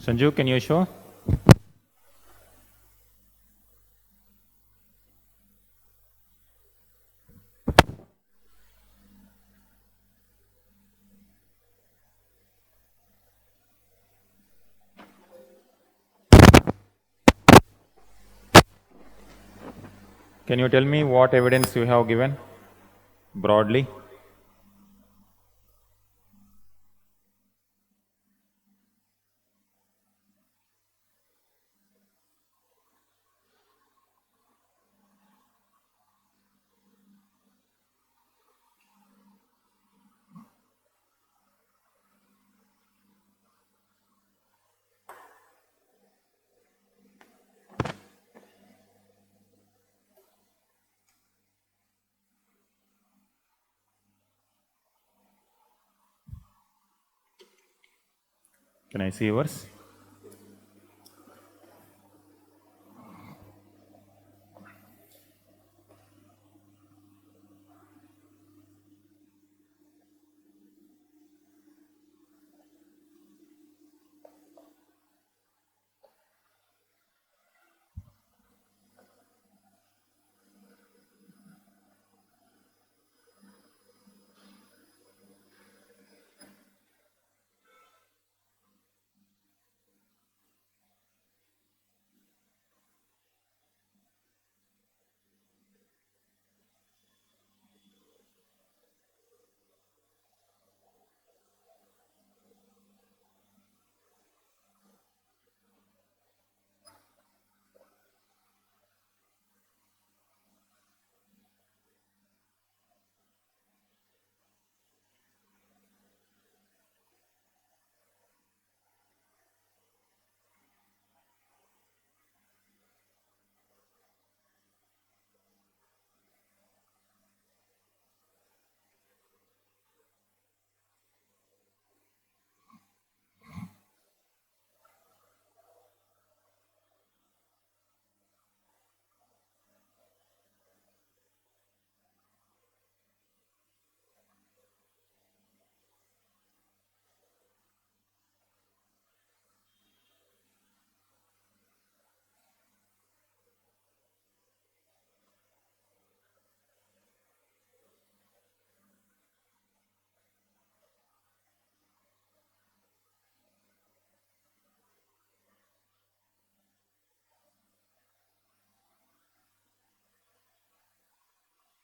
Sanju, can you show? Can you tell me what evidence you have given broadly? Can I see yours?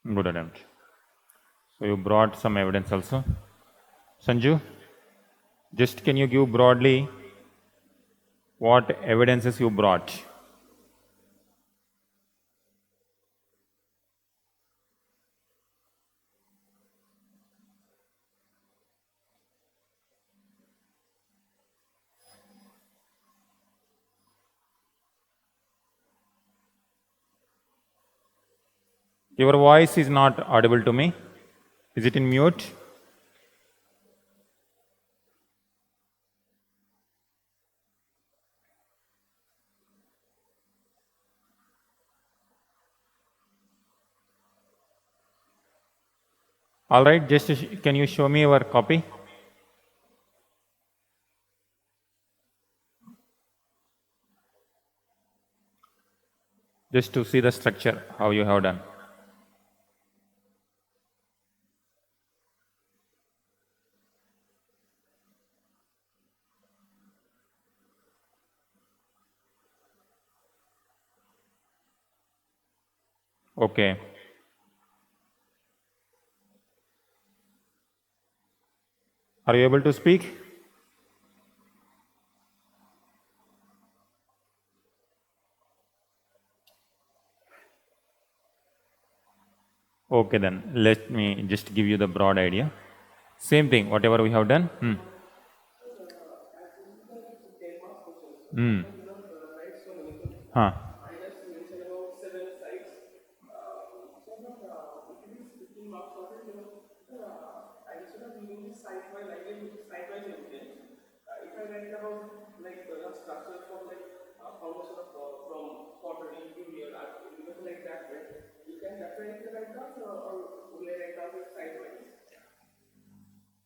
Good attempt. So you brought some evidence also. Sanju, just can you give broadly what evidences you brought? Your voice is not audible to me. Is it in mute? All right, just can you show me your copy? Just to see the structure, how you have done. Okay. Are you able to speak? Okay, then let me just give you the broad idea. Same thing, whatever we have done. Huh.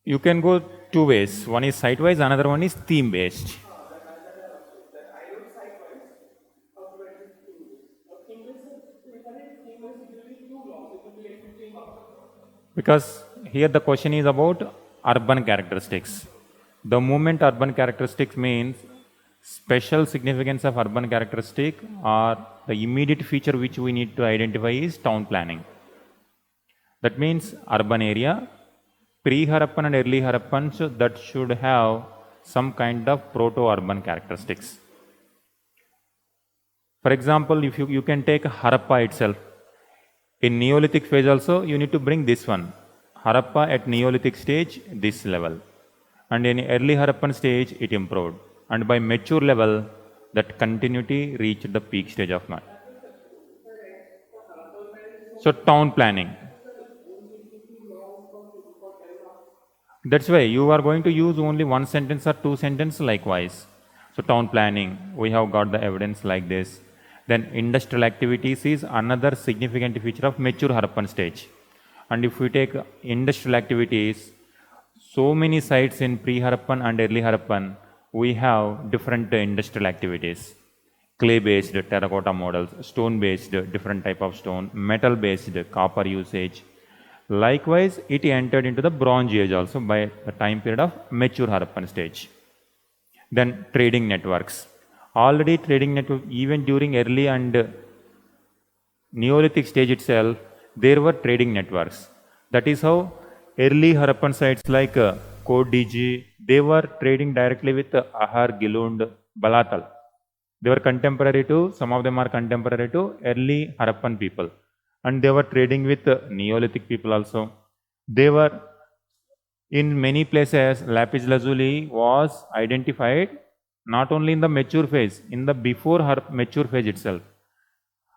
You can go two ways. One is site-wise, another one is theme-based. Because here the question is about urban characteristics. The moment urban characteristics means special significance of urban characteristic or the immediate feature which we need to identify is town planning. That means urban area, pre-Harappan and early Harappan, so that should have some kind of proto-urban characteristics. For example, if you can take Harappa itself. In Neolithic phase also, you need to bring this one. Harappa at Neolithic stage, this level. And in early Harappan stage, it improved. And by mature level, that continuity reached the peak stage of man. So town planning. That's why you are going to use only one sentence or two sentences likewise. So town planning, we have got the evidence like this. Then industrial activities is another significant feature of mature Harappan stage. And if we take industrial activities, so many sites in pre-Harappan and early Harappan, we have different industrial activities. Clay-based terracotta models, stone-based different type of stone, metal-based copper usage. Likewise, it entered into the Bronze Age also by the time period of mature Harappan stage. Then trading networks. Already trading network, even during early and Neolithic stage itself, there were trading networks. That is how early Harappan sites like Kodiji, they were trading directly with Ahar, Gilund, Balatal. They were contemporary to, some of them are contemporary to early Harappan people. And they were trading with Neolithic people also. They were, in many places, lapis lazuli was identified not only in the mature phase, in the before mature phase itself.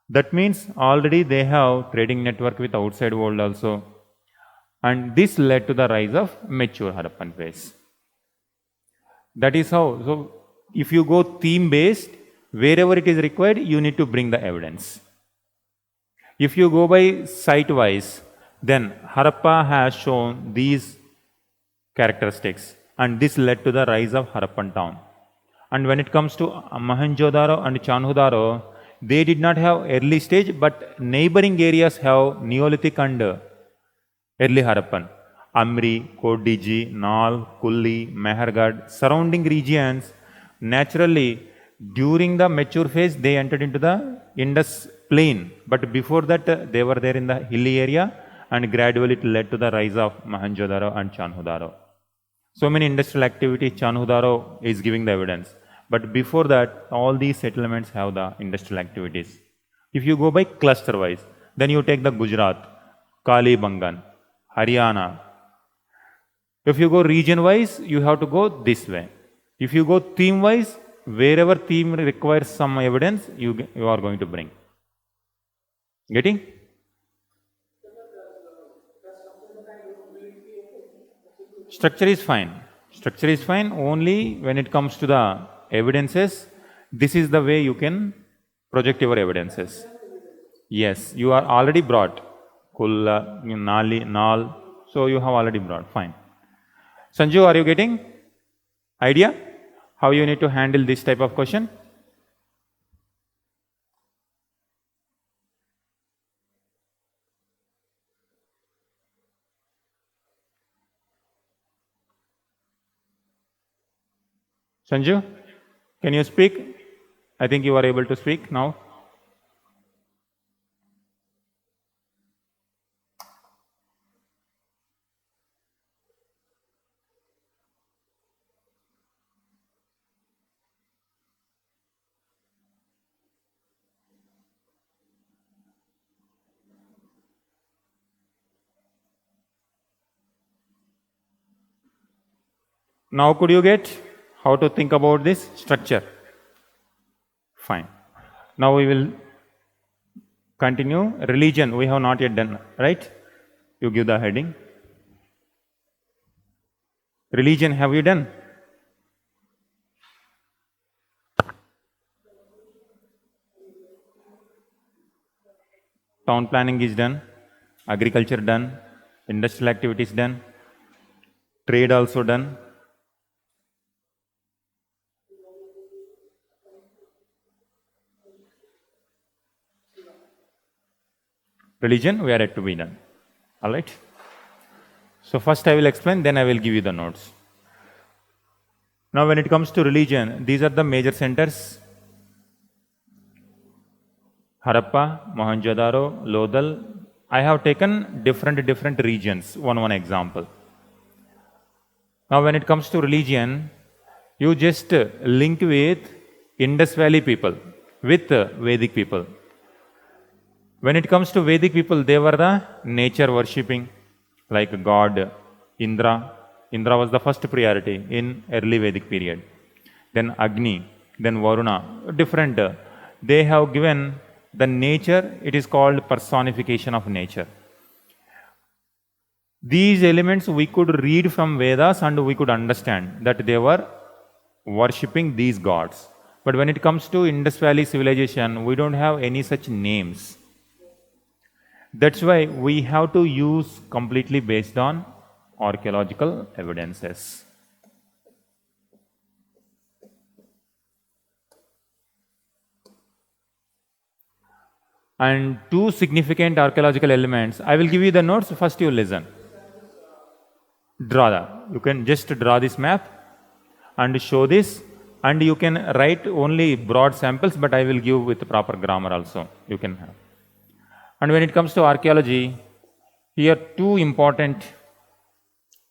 That means already they have trading network with outside world also. And this led to the rise of mature Harappan phase. That is how, so if you go theme based, wherever it is required, you need to bring the evidence. If you go by site wise, then Harappa has shown these characteristics, and this led to the rise of Harappan town. And when it comes to Mohenjo-daro and Chanhu-daro, they did not have early stage, but neighboring areas have Neolithic and early Harappan. Amri, Kodiji, Nal, Kulli, Mehergarh, surrounding regions, naturally, during the mature phase, they entered into the Indus plain. But before that, they were there in the hilly area, and gradually it led to the rise of Mohenjo-daro and Chanhu-daro. So many industrial activities, Chanhu-daro is giving the evidence. But before that, all these settlements have the industrial activities. If you go by cluster wise, then you take the Gujarat, Kalibangan, Haryana. If you go region wise, you have to go this way. If you go theme wise, wherever theme requires some evidence, you are going to bring. Getting? Structure is fine. Structure is fine only when it comes to the evidences. This is the way you can project your evidences. Yes, you are already brought. Kulla, Nali, Nal. So you have already brought. Fine. Sanju, are you getting idea how you need to handle this type of question? Sanju, can you speak? I think you are able to speak now. Now could you get how to think about this structure? Fine. Now we will continue. Religion, we have not yet done, right? You give the heading. Religion, have you done? Town planning is done. Agriculture done. Industrial activities done. Trade also done. Religion, we are yet to be done. All right. So first I will explain, then I will give you the notes. Now when it comes to religion, these are the major centers: Harappa, Mohenjo-daro, Lodal. I have taken different regions, one example. Now when it comes to religion, you just link with Indus Valley people, with Vedic people. When it comes to Vedic people, they were the nature worshipping, like god Indra. Indra was the first priority in early Vedic period. Then Agni, then Varuna, different. They have given the nature, it is called personification of nature. These elements we could read from Vedas and we could understand that they were worshipping these gods. But when it comes to Indus Valley civilization, we don't have any such names. That's why we have to use completely based on archaeological evidences. And two significant archaeological elements. I will give you the notes, first you listen. Draw that. You can just draw this map and show this, and you can write only broad samples, but I will give with proper grammar also. You can have. And when it comes to archaeology, here two important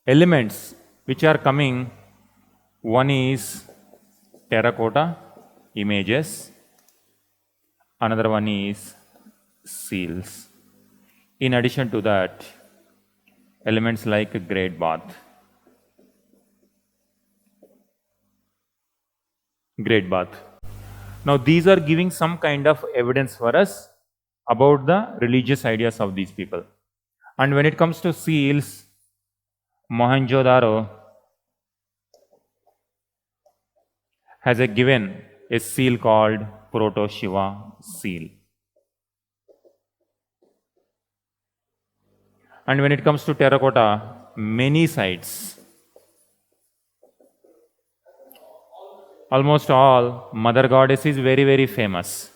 elements which are coming. One is terracotta images, another one is seals. In addition to that, elements like a great bath. Great bath. Now these are giving some kind of evidence for us about the religious ideas of these people. And when it comes to seals, Mohenjo-daro has given a seal called Proto-Shiva seal. And when it comes to terracotta, many sites, almost all, Mother Goddess is very famous.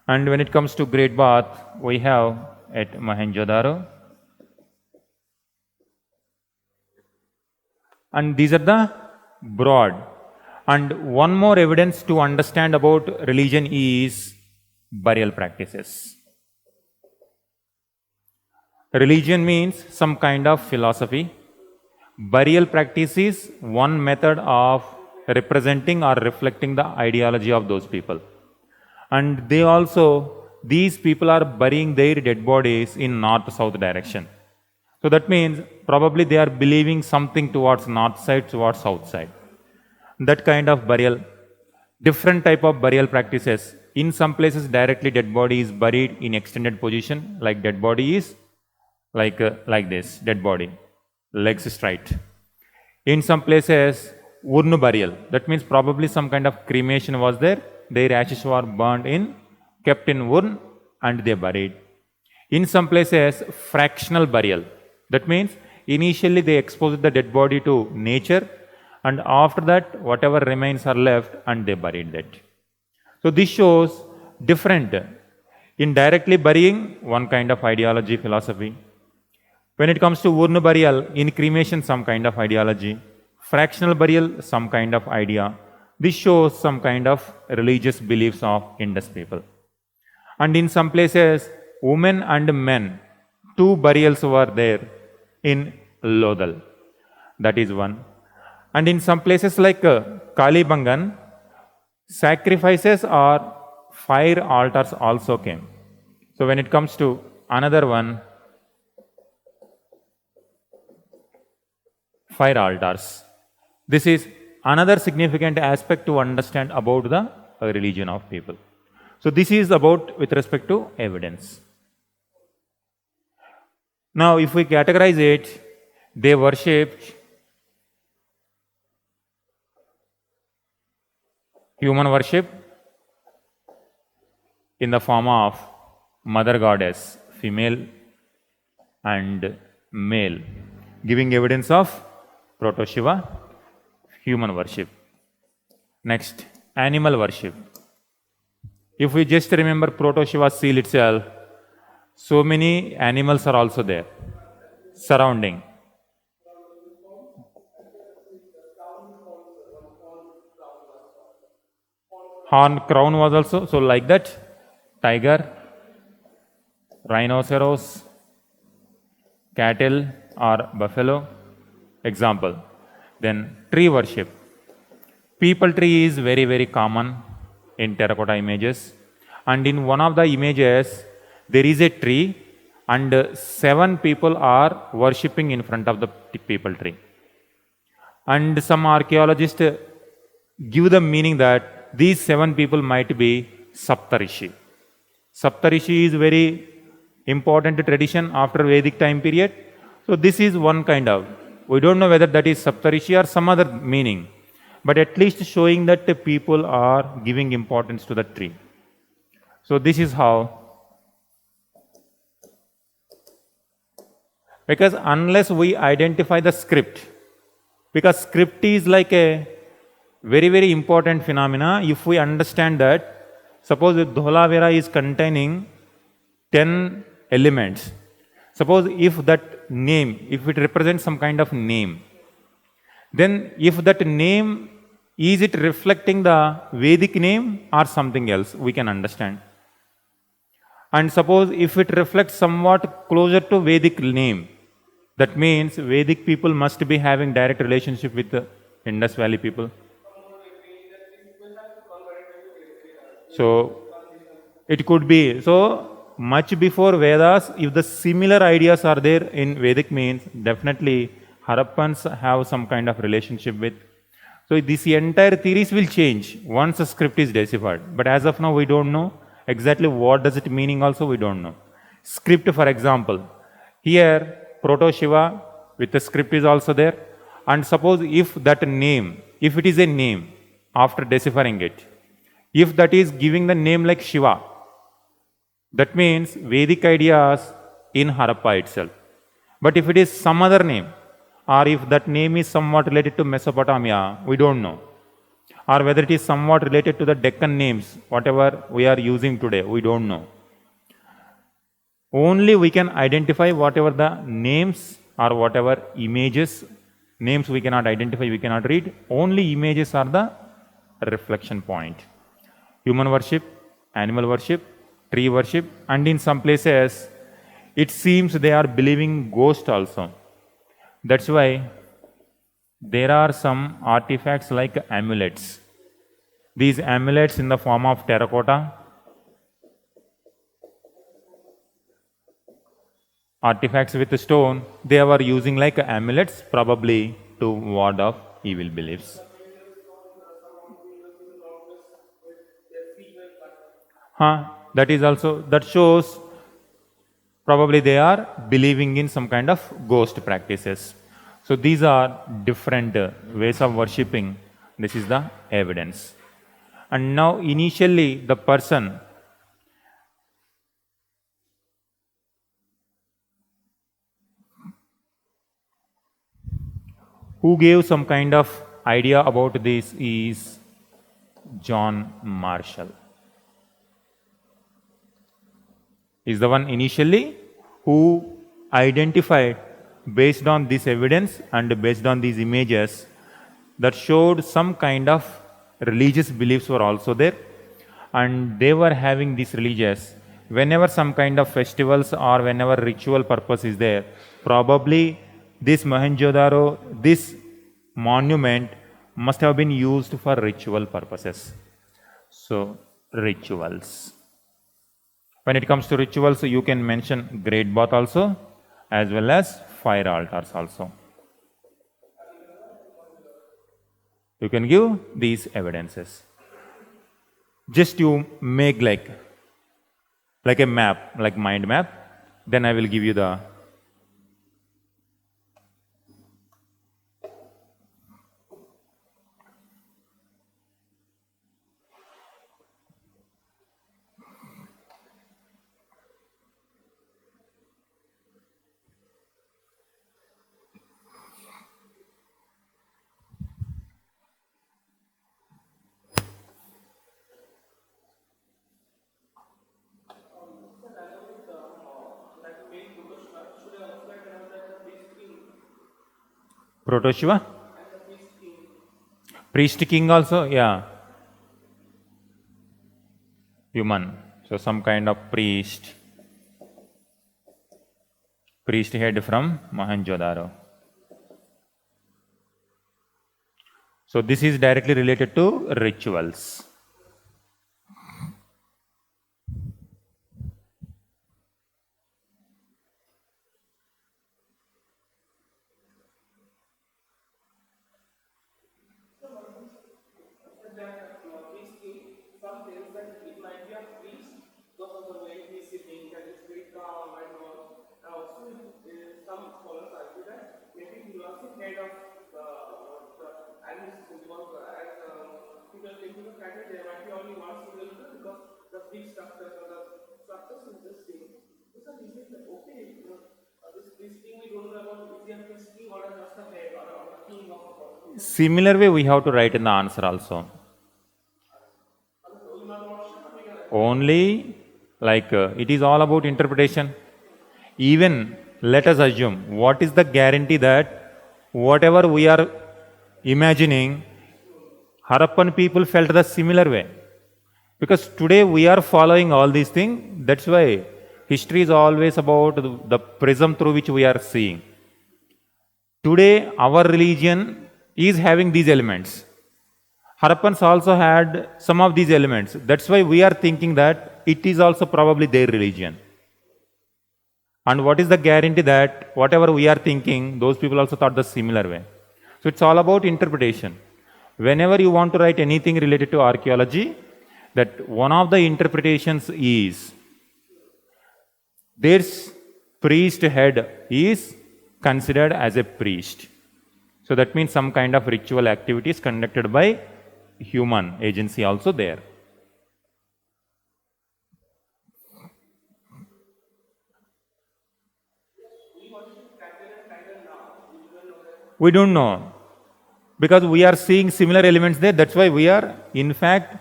And when it comes to great bath, we have at Mohenjo-daro. And these are the broad. And one more evidence to understand about religion is burial practices. Religion means some kind of philosophy. Burial practice is one method of representing or reflecting the ideology of those people. And they also, these people are burying their dead bodies in north-south direction. So that means probably they are believing something towards north side, towards south side. That kind of burial, different type of burial practices. In some places directly dead body is buried in extended position, like dead body is like this, dead body, legs straight. In some places, urn burial, that means probably some kind of cremation was there, their ashes were burned in, kept in urn and they buried. In some places, fractional burial, that means initially they exposed the dead body to nature and after that whatever remains are left and they buried that. So this shows different. In directly burying, one kind of ideology, philosophy. When it comes to urn burial, in cremation some kind of ideology. Fractional burial, some kind of idea. This shows some kind of religious beliefs of Indus people. And in some places, women and men, two burials were there in Lodal. That is one. And in some places like Kalibangan, sacrifices or fire altars also came. So when it comes to another one, fire altars. This is another significant aspect to understand about the religion of people. So this is about with respect to evidence. Now if we categorize it, they worshipped human worship in the form of mother goddess, female and male, giving evidence of Proto-Shiva, human worship. Next, animal worship. If we just remember Proto-Shiva seal itself, so many animals are also there, surrounding. Horn crown was also, so like that, tiger, rhinoceros, cattle or buffalo. Example. Then tree worship. People tree is very, very common in terracotta images. And in one of the images, there is a tree and 7 people are worshipping in front of the people tree. And some archaeologists give the meaning that these 7 people might be Saptarishi. Saptarishi is very important tradition after Vedic time period. So this is one kind of, we don't know whether that is Saptarishi or some other meaning, but at least showing that the people are giving importance to the tree. So this is how, because unless we identify the script, because script is like a very, very important phenomena. If we understand that, suppose Dholavira is containing 10 elements. Suppose if that name, if it represents some kind of name, then if that name, is it reflecting the Vedic name or something else, we can understand. And suppose if it reflects somewhat closer to Vedic name, that means Vedic people must be having direct relationship with the Indus Valley people. So it could be. So much before Vedas, if the similar ideas are there in Vedic means, definitely Harappans have some kind of relationship with. So this entire theories will change once the script is deciphered. But as of now, we don't know exactly what does it meaning also, we don't know. Script, for example, here Proto Shiva with the script is also there. And suppose if that name, if it is a name after deciphering it, if that is giving the name like Shiva, that means Vedic ideas in Harappa itself. But if it is some other name, or if that name is somewhat related to Mesopotamia, we don't know. Or whether it is somewhat related to the Deccan names, whatever we are using today, we don't know. Only we can identify whatever the names or whatever images, names we cannot identify, we cannot read, only images are the reflection point. Human worship, animal worship, tree worship, and in some places, it seems they are believing ghost also. That's why there are some artifacts like amulets. These amulets in the form of terracotta, artifacts with stone, they were using like amulets, probably to ward off evil beliefs. That is also, that shows probably they are believing in some kind of ghost practices. So these are different ways of worshipping. This is the evidence. And now initially the person who gave some kind of idea about this is John Marshall. Is the one initially who identified based on this evidence and based on these images that showed some kind of religious beliefs were also there, and they were having these religious whenever some kind of festivals or whenever ritual purpose is there, probably this Mohenjo-daro, this monument must have been used for ritual purposes. So rituals. When it comes to rituals, you can mention great bath also, as well as fire altars also. You can give these evidences. Just you make like a map, like mind map, then I will give you the Proto Shiva. Priest king also, yeah. Human. So some kind of priest head from Mohenjo-daro. So this is directly related to rituals. Similar way we have to write in the answer also. Only like it is all about interpretation. Even let us assume, what is the guarantee that whatever we are imagining, Harappan people felt the similar way? Because today we are following all these things. That's why history is always about the prism through which we are seeing. Today our religion is having these elements. Harappans also had some of these elements. That's why we are thinking that it is also probably their religion. And what is the guarantee that whatever we are thinking, those people also thought the similar way? So it's all about interpretation. Whenever you want to write anything related to archaeology, that one of the interpretations is this priest head is considered as a priest. So that means some kind of ritual activities conducted by human agency also there. We don't know, because we are seeing similar elements there. That's why we are, in fact,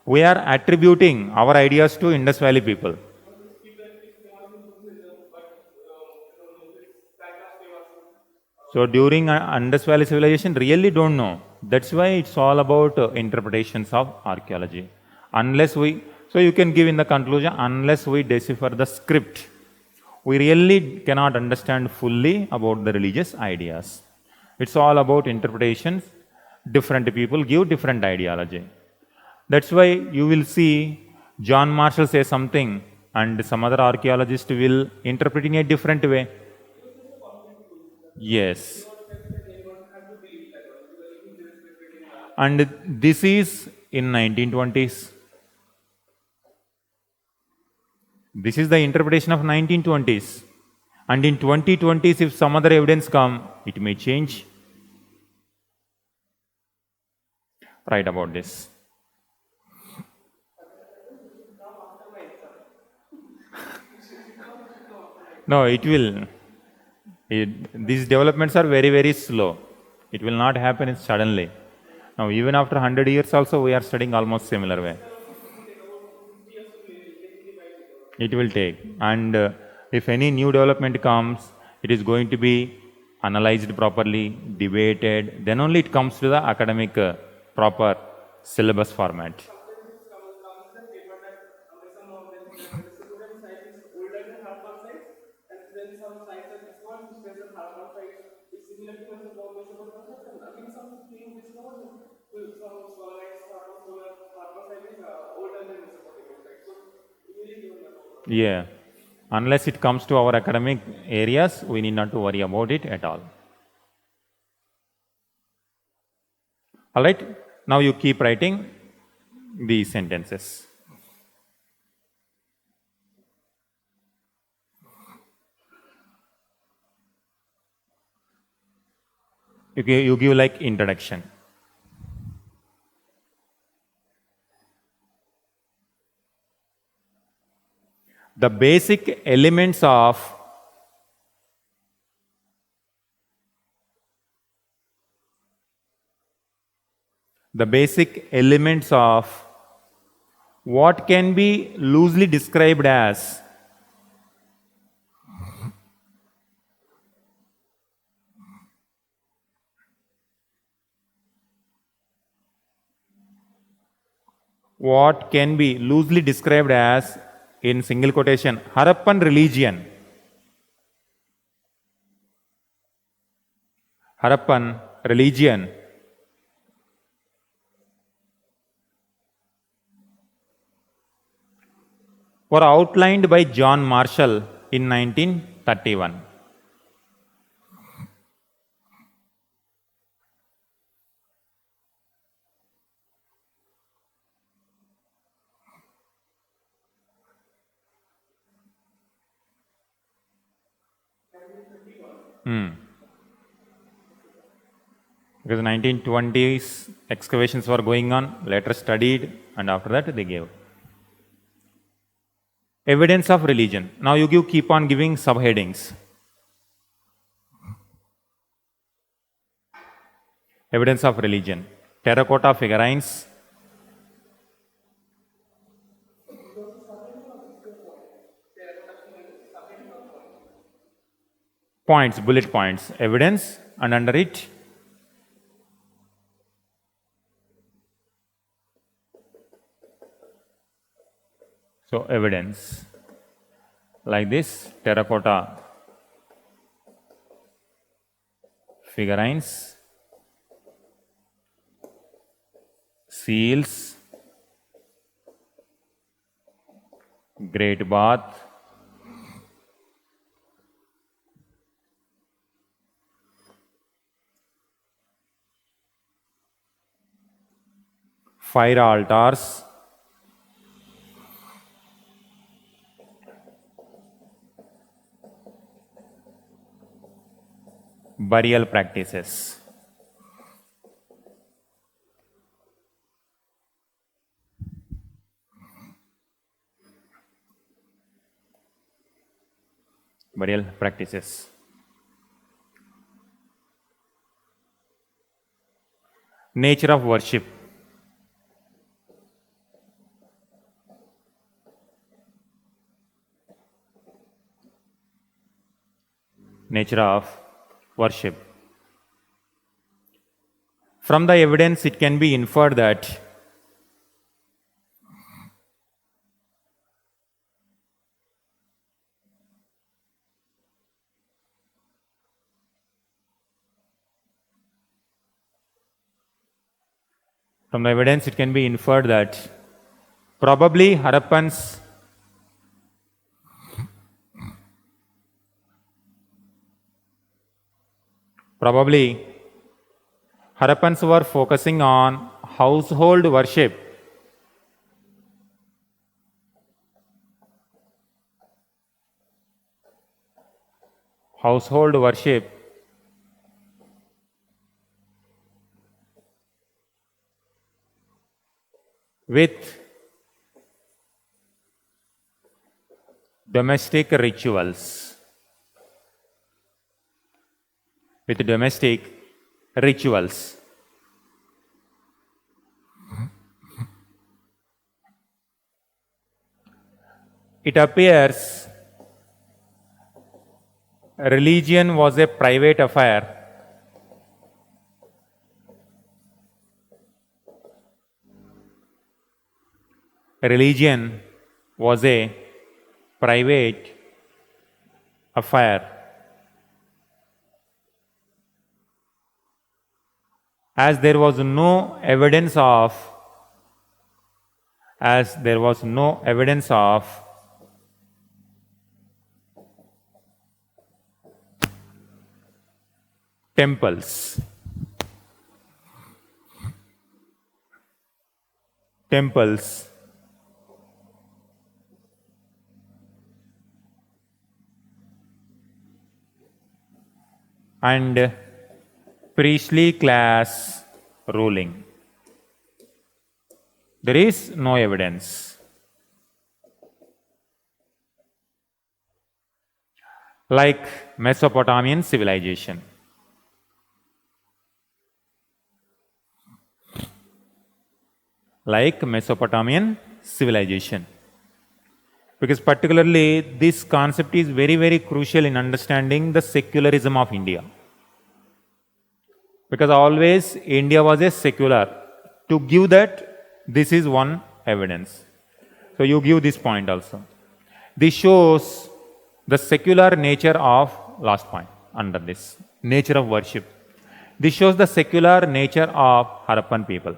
we are attributing our ideas to Indus Valley people. So during Indus Valley civilization, really don't know. That's why it's all about interpretations of archaeology. Unless we, so you can give in the conclusion, unless we decipher the script, we really cannot understand fully about the religious ideas. It's all about interpretations. Different people give different ideology. That's why you will see John Marshall say something and some other archaeologist will interpret in a different way. Yes. And this is in 1920s. This is the interpretation of 1920s. And in 2020s, if some other evidence come, it may change. Write about this. No, it will. These developments are very, very slow. It will not happen suddenly. Now, even after 100 years also, we are studying almost similar way. It will take. And if any new development comes, it is going to be analyzed properly, debated, then only it comes to the academic proper syllabus format. Yeah. Unless it comes to our academic areas, we need not to worry about it at all. All right. Now you keep writing these sentences. You give like introduction. The basic elements of what can be loosely described as what can be loosely described as, in single quotation, Harappan religion. Harappan religion were outlined by John Marshall in 1931. Because 1920s excavations were going on, later studied, and after that they gave. Evidence of religion. Now you keep on giving subheadings. Evidence of religion. Terracotta figurines. Points, bullet points. Evidence, and under it, so evidence. Like this, terracotta figurines, seals, great bath, fire altars, burial practices. Burial practices. Nature of worship. Nature of worship. From the evidence, it can be inferred that probably Harappans were focusing on household worship. Household worship with domestic rituals. With domestic rituals. It appears religion was a private affair. Religion was a private affair. As there was no evidence of temples and priestly class ruling. There is no evidence. Like Mesopotamian civilization. Because particularly this concept is very, very crucial in understanding the secularism of India. Because always India was a secular. To give that, this is one evidence. So you give this point also. This shows the secular nature of, last point under this, nature of worship. This shows the secular nature of Harappan people.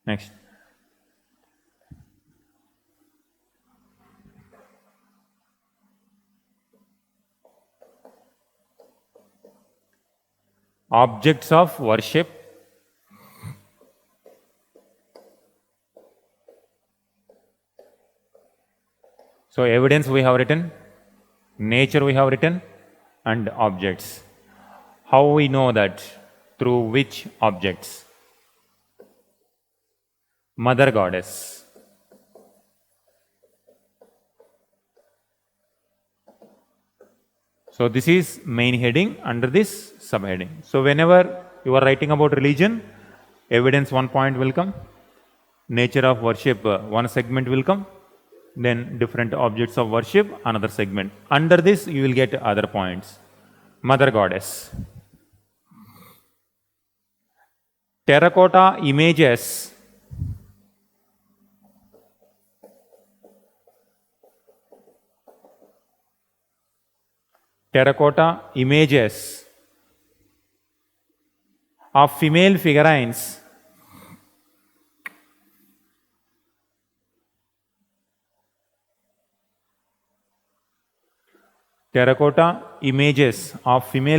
Next. Objects of worship. So evidence we have written, nature we have written, and objects. How we know that? Through which objects? Mother Goddess. So this is main heading, under this subheading. So whenever you are writing about religion, evidence one point will come, nature of worship one segment will come, then different objects of worship another segment. Under this you will get other points. Mother Goddess. Terracotta images. Terracotta images of female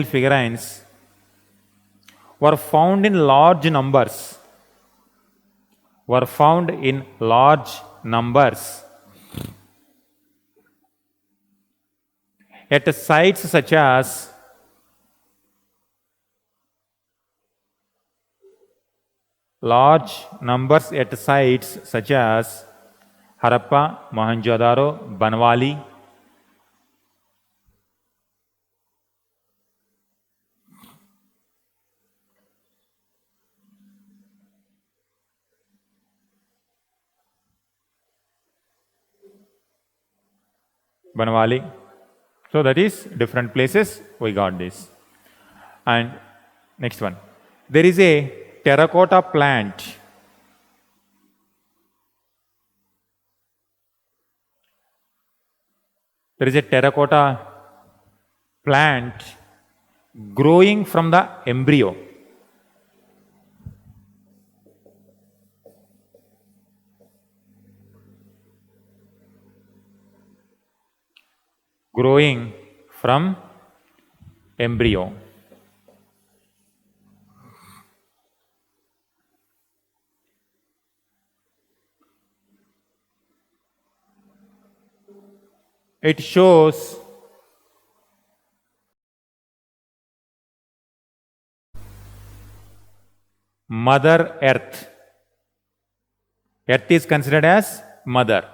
figurines were found in large numbers. At sites such as Harappa, Mohenjo-daro, Banwali. So that is different places we got this. And next one. There is a terracotta plant. There is a terracotta plant growing from the embryo. Growing from embryo. It shows Mother Earth. Earth is considered as mother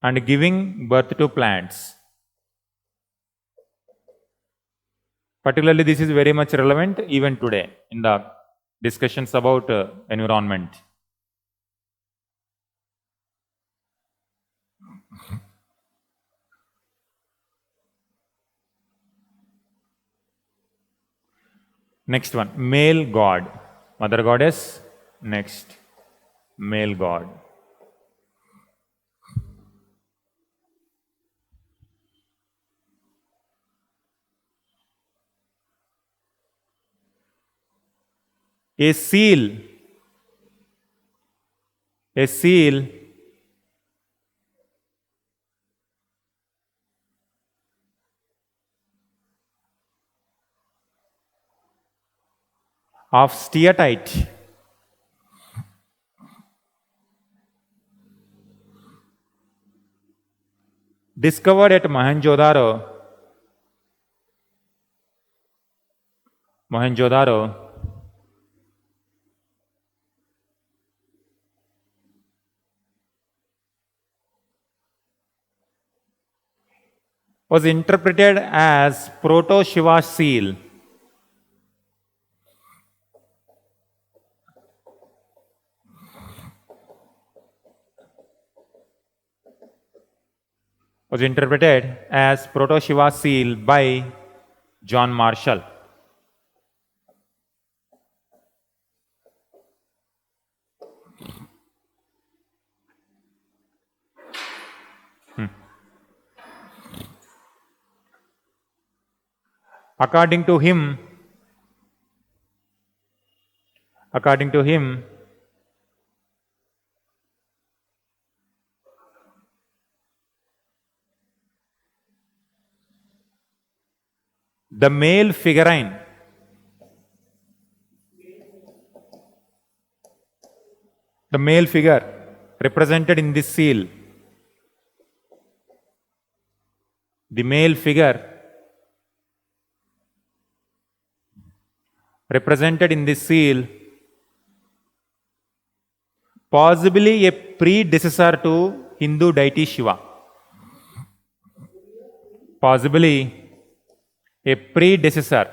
and giving birth to plants. Particularly, this is very much relevant even today in the discussions about environment. Next one, male god. Mother Goddess. Next, male god. A seal of steatite discovered at Mohenjo-daro was interpreted as Proto-Shiva seal. was interpreted as Proto-Shiva seal by John Marshall. According to him, the male figurine the male figure represented in this seal, the male figure represented in this seal, possibly a predecessor to Hindu deity Shiva. Possibly a predecessor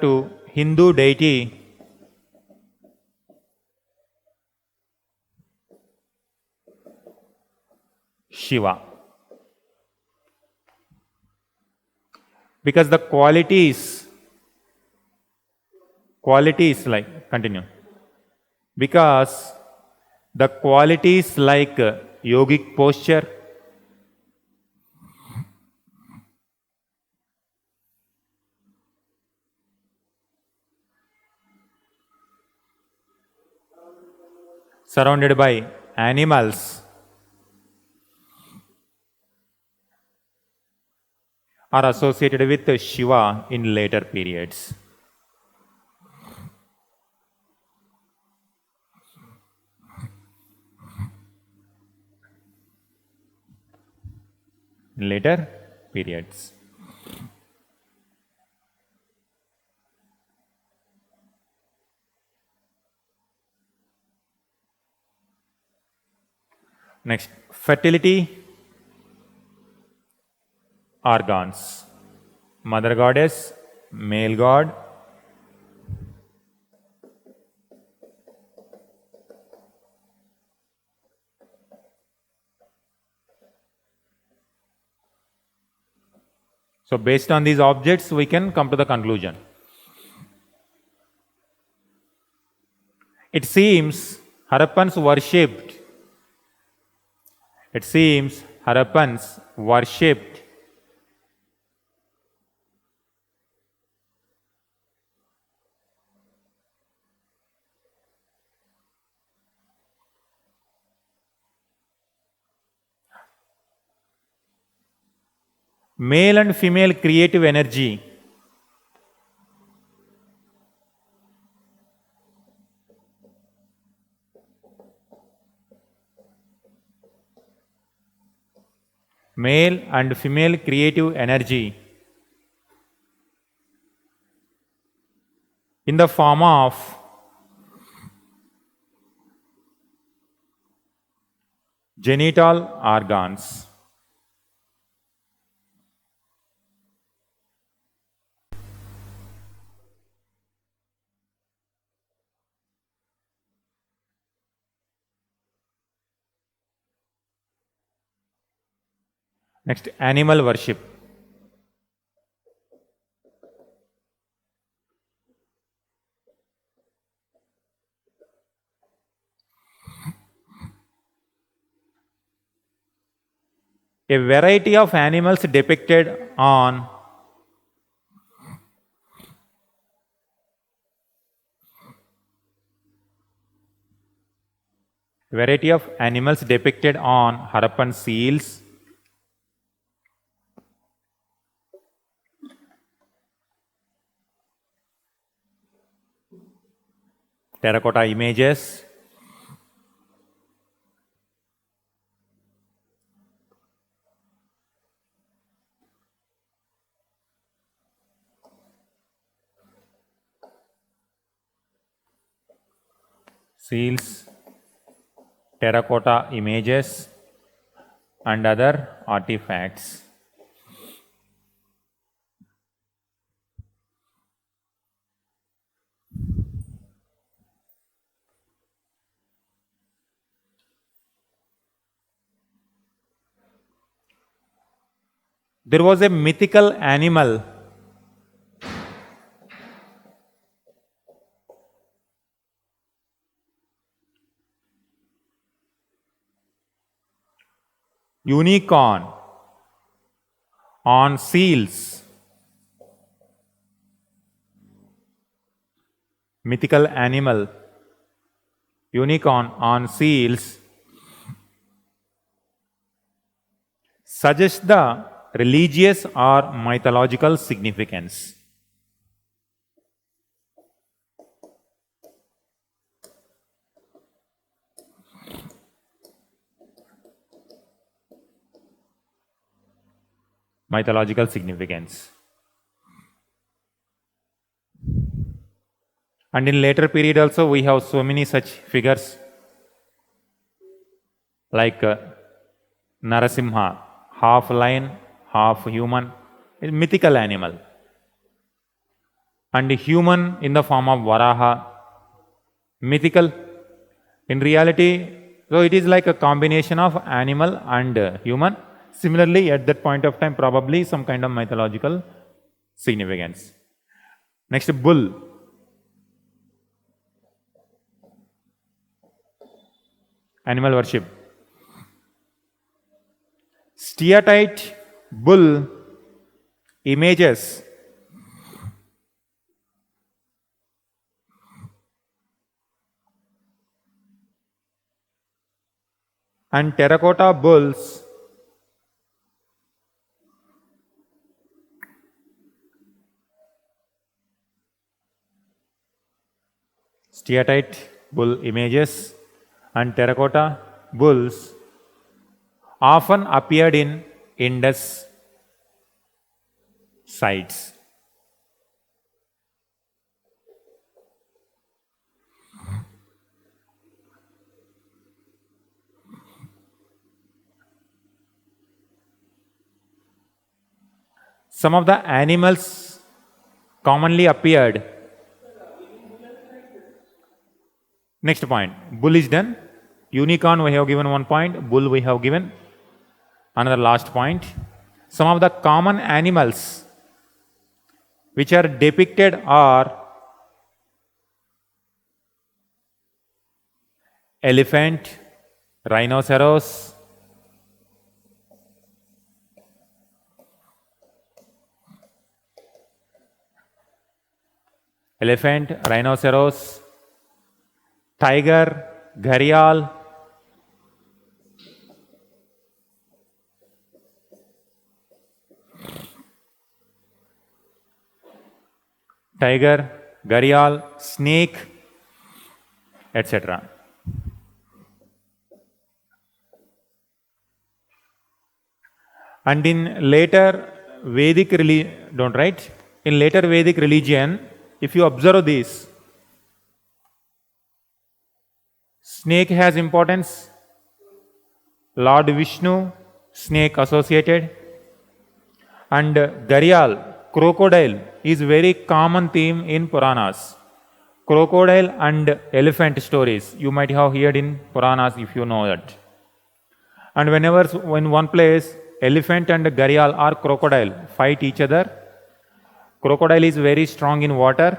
to Hindu deity Shiva. Because the qualities like, continue. Because the qualities like yogic posture, surrounded by animals, are associated with Shiva in later periods. Later periods. Next, fertility organs. Mother goddess, male god, so based on these objects, we can come to the conclusion. It seems Harappans worshipped male and female creative energy male and female creative energy in the form of genital organs. Next, animal worship. A variety of animals depicted on Harappan seals terracotta images, terracotta images and other artifacts. There was a mythical animal unicorn on seals. Mythical animal unicorn on seals suggests the religious or mythological significance. Mythological significance. And in later period also we have so many such figures like Narasimha, half lion, half human, a mythical animal. And human in the form of Varaha, mythical. In reality, so it is like a combination of animal and human. Similarly, at that point of time, probably some kind of mythological significance. Next, bull. Animal worship. Steatite bull images and terracotta bulls steatite bull images and terracotta bulls often appeared in Indus sites. Some of the animals commonly appeared. Next point, bull is done. Unicorn we have given 1 point, bull we have given another last point. Some of the common animals which are depicted are elephant, rhinoceros, tiger, gharial, snake, etc. And in later Vedic religion, don't write. In later Vedic religion, if you observe this, snake has importance. Lord Vishnu, snake associated, and gharial, crocodile is very common theme in Puranas. Crocodile and elephant stories you might have heard in Puranas if you know that. And whenever in one place elephant and gharial or crocodile fight each other, crocodile is very strong in water.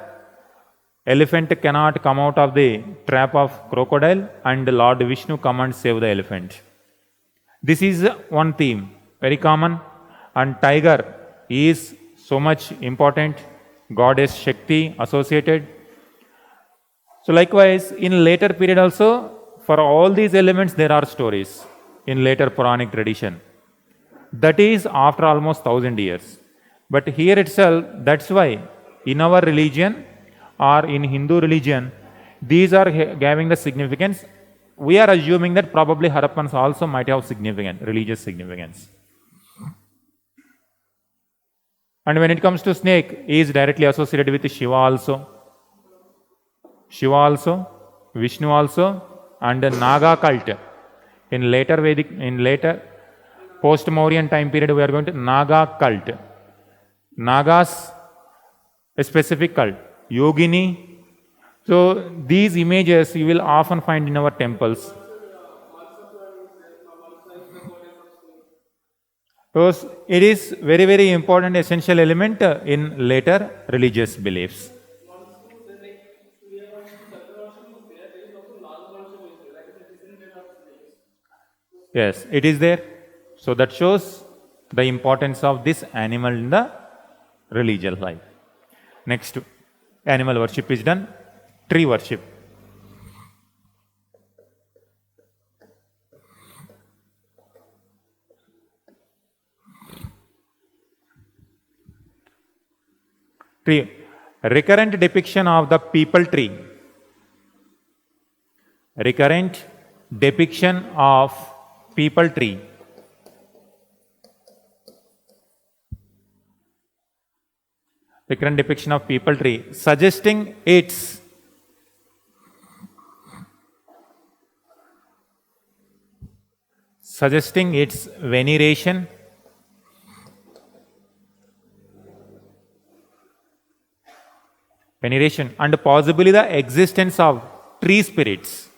Elephant cannot come out of the trap of crocodile, and Lord Vishnu come and save the elephant. This is one theme, very common. And tiger is so much important, goddess Shakti associated. So likewise, in later period also, for all these elements there are stories in later Puranic tradition. That is after almost 1000 years. But here itself, that's why in our religion or in Hindu religion, these are having the significance. We are assuming that probably Harappans also might have significant, religious significance. And when it comes to snake, he is directly associated with Shiva also. Vishnu also, and Naga cult. In later post-Mauryan time period, we are going to Naga cult. Nagas, a specific cult. Yogini. So these images you will often find in our temples. So it is very, very important essential element in later religious beliefs. Yes, it is there. So that shows the importance of this animal in the religious life. Next, animal worship is done. Tree worship. Tree. Recurrent depiction of the people tree. Recurrent depiction of people tree. Recurrent depiction of people tree, suggesting its veneration, and possibly the existence of tree spirits.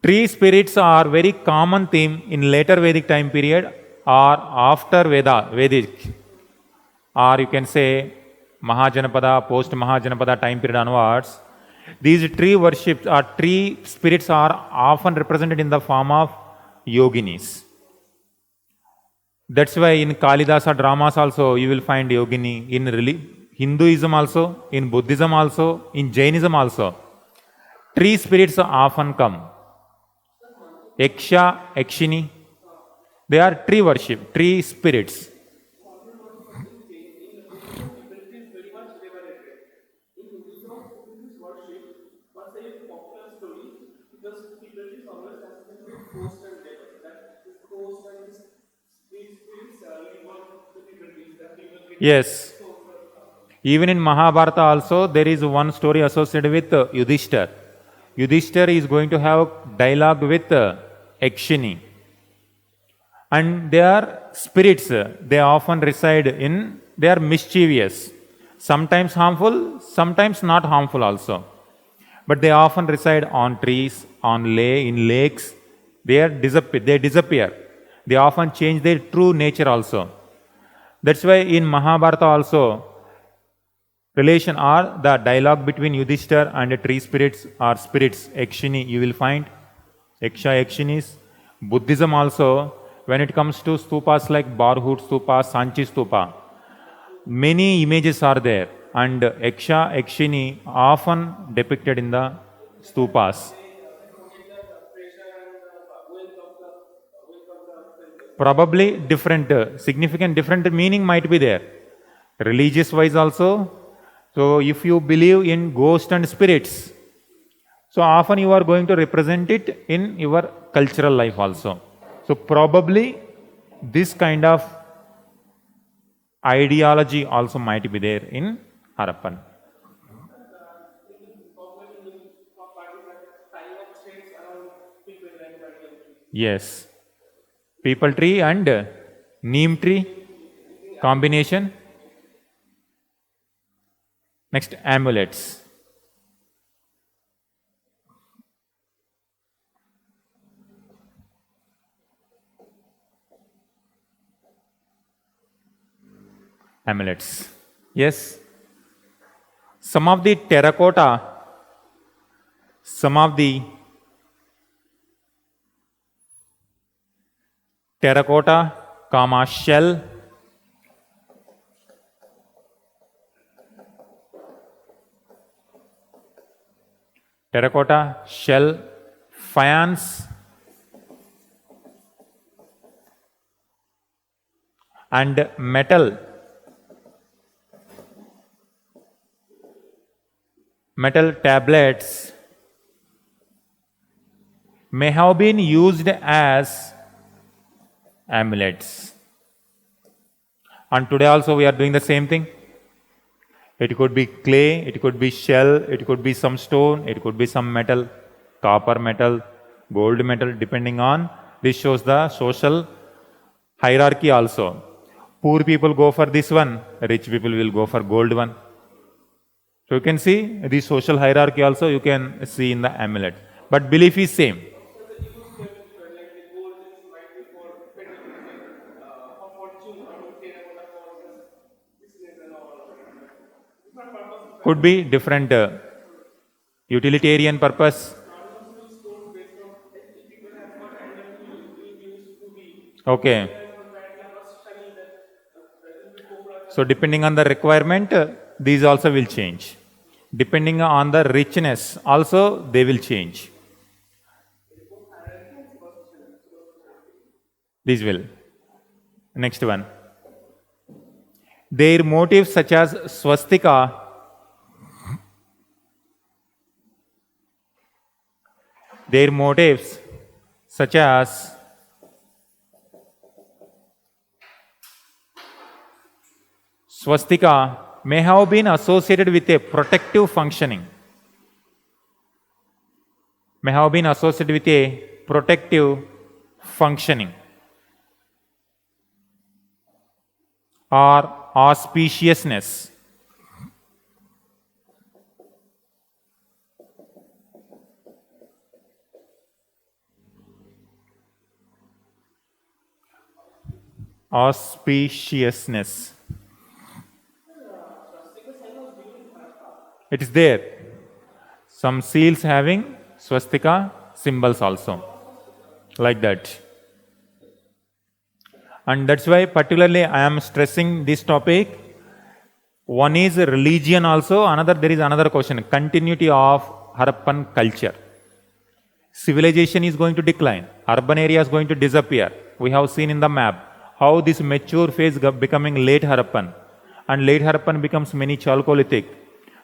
Tree spirits are very common theme in later Vedic time period or after Vedic, or you can say Mahajanapada, post Mahajanapada time period onwards. These tree worships or tree spirits are often represented in the form of yoginis. That's why in Kalidasa dramas also you will find yogini, in Hinduism also, in Buddhism also, in Jainism also. Tree spirits often come. Yaksha, Yakshini, they are tree worship, tree spirits. Yes. Even in Mahabharata also there is one story associated with Yudhishthir. Yudhishthir is going to have dialogue with Yakshini. And they are spirits, they often reside in, they are mischievous. Sometimes harmful, sometimes not harmful also. But they often reside on trees, in lakes. They disappear. They often change their true nature also. That's why in Mahabharata also, relation or the dialogue between Yudhishthir and the tree spirits or spirits, Yakshini, you will find. Yaksha, Yakshinis. Buddhism also, when it comes to stupas like Barhut Stupa, Sanchi Stupa, many images are there. And Yaksha, Yakshini often depicted in the stupas. Probably different, significant different meaning might be there. Religious wise also. So if you believe in ghosts and spirits, so often you are going to represent it in your cultural life also. So probably this kind of ideology also might be there in Harappan. Yes. People tree and neem tree combination. Next, amulets. Amulets. Yes. Some of the terracotta, shell, faience, and metal tablets may have been used as amulets. And today also we are doing the same thing. It could be clay, it could be shell, it could be some stone, it could be some metal, copper metal, gold metal, depending on. This shows the social hierarchy also. Poor people go for this one, rich people will go for gold one. So you can see the social hierarchy also you can see in the amulet. But belief is same. Could be different utilitarian purpose. Okay. So depending on the requirement, these also will change. Depending on the richness, also they will change. These will. Next one. Their motives such as swastika, their motives such as swastika may have been associated with a protective functioning. May have been associated with a protective functioning or auspiciousness. Auspiciousness. It is there. Some seals having swastika symbols also. Like that. And that's why particularly I am stressing this topic. One is religion also, there is another question, continuity of Harappan culture. Civilization is going to decline, urban area is going to disappear. We have seen in the map how this mature phase becoming late Harappan, and late Harappan becomes many Chalcolithic.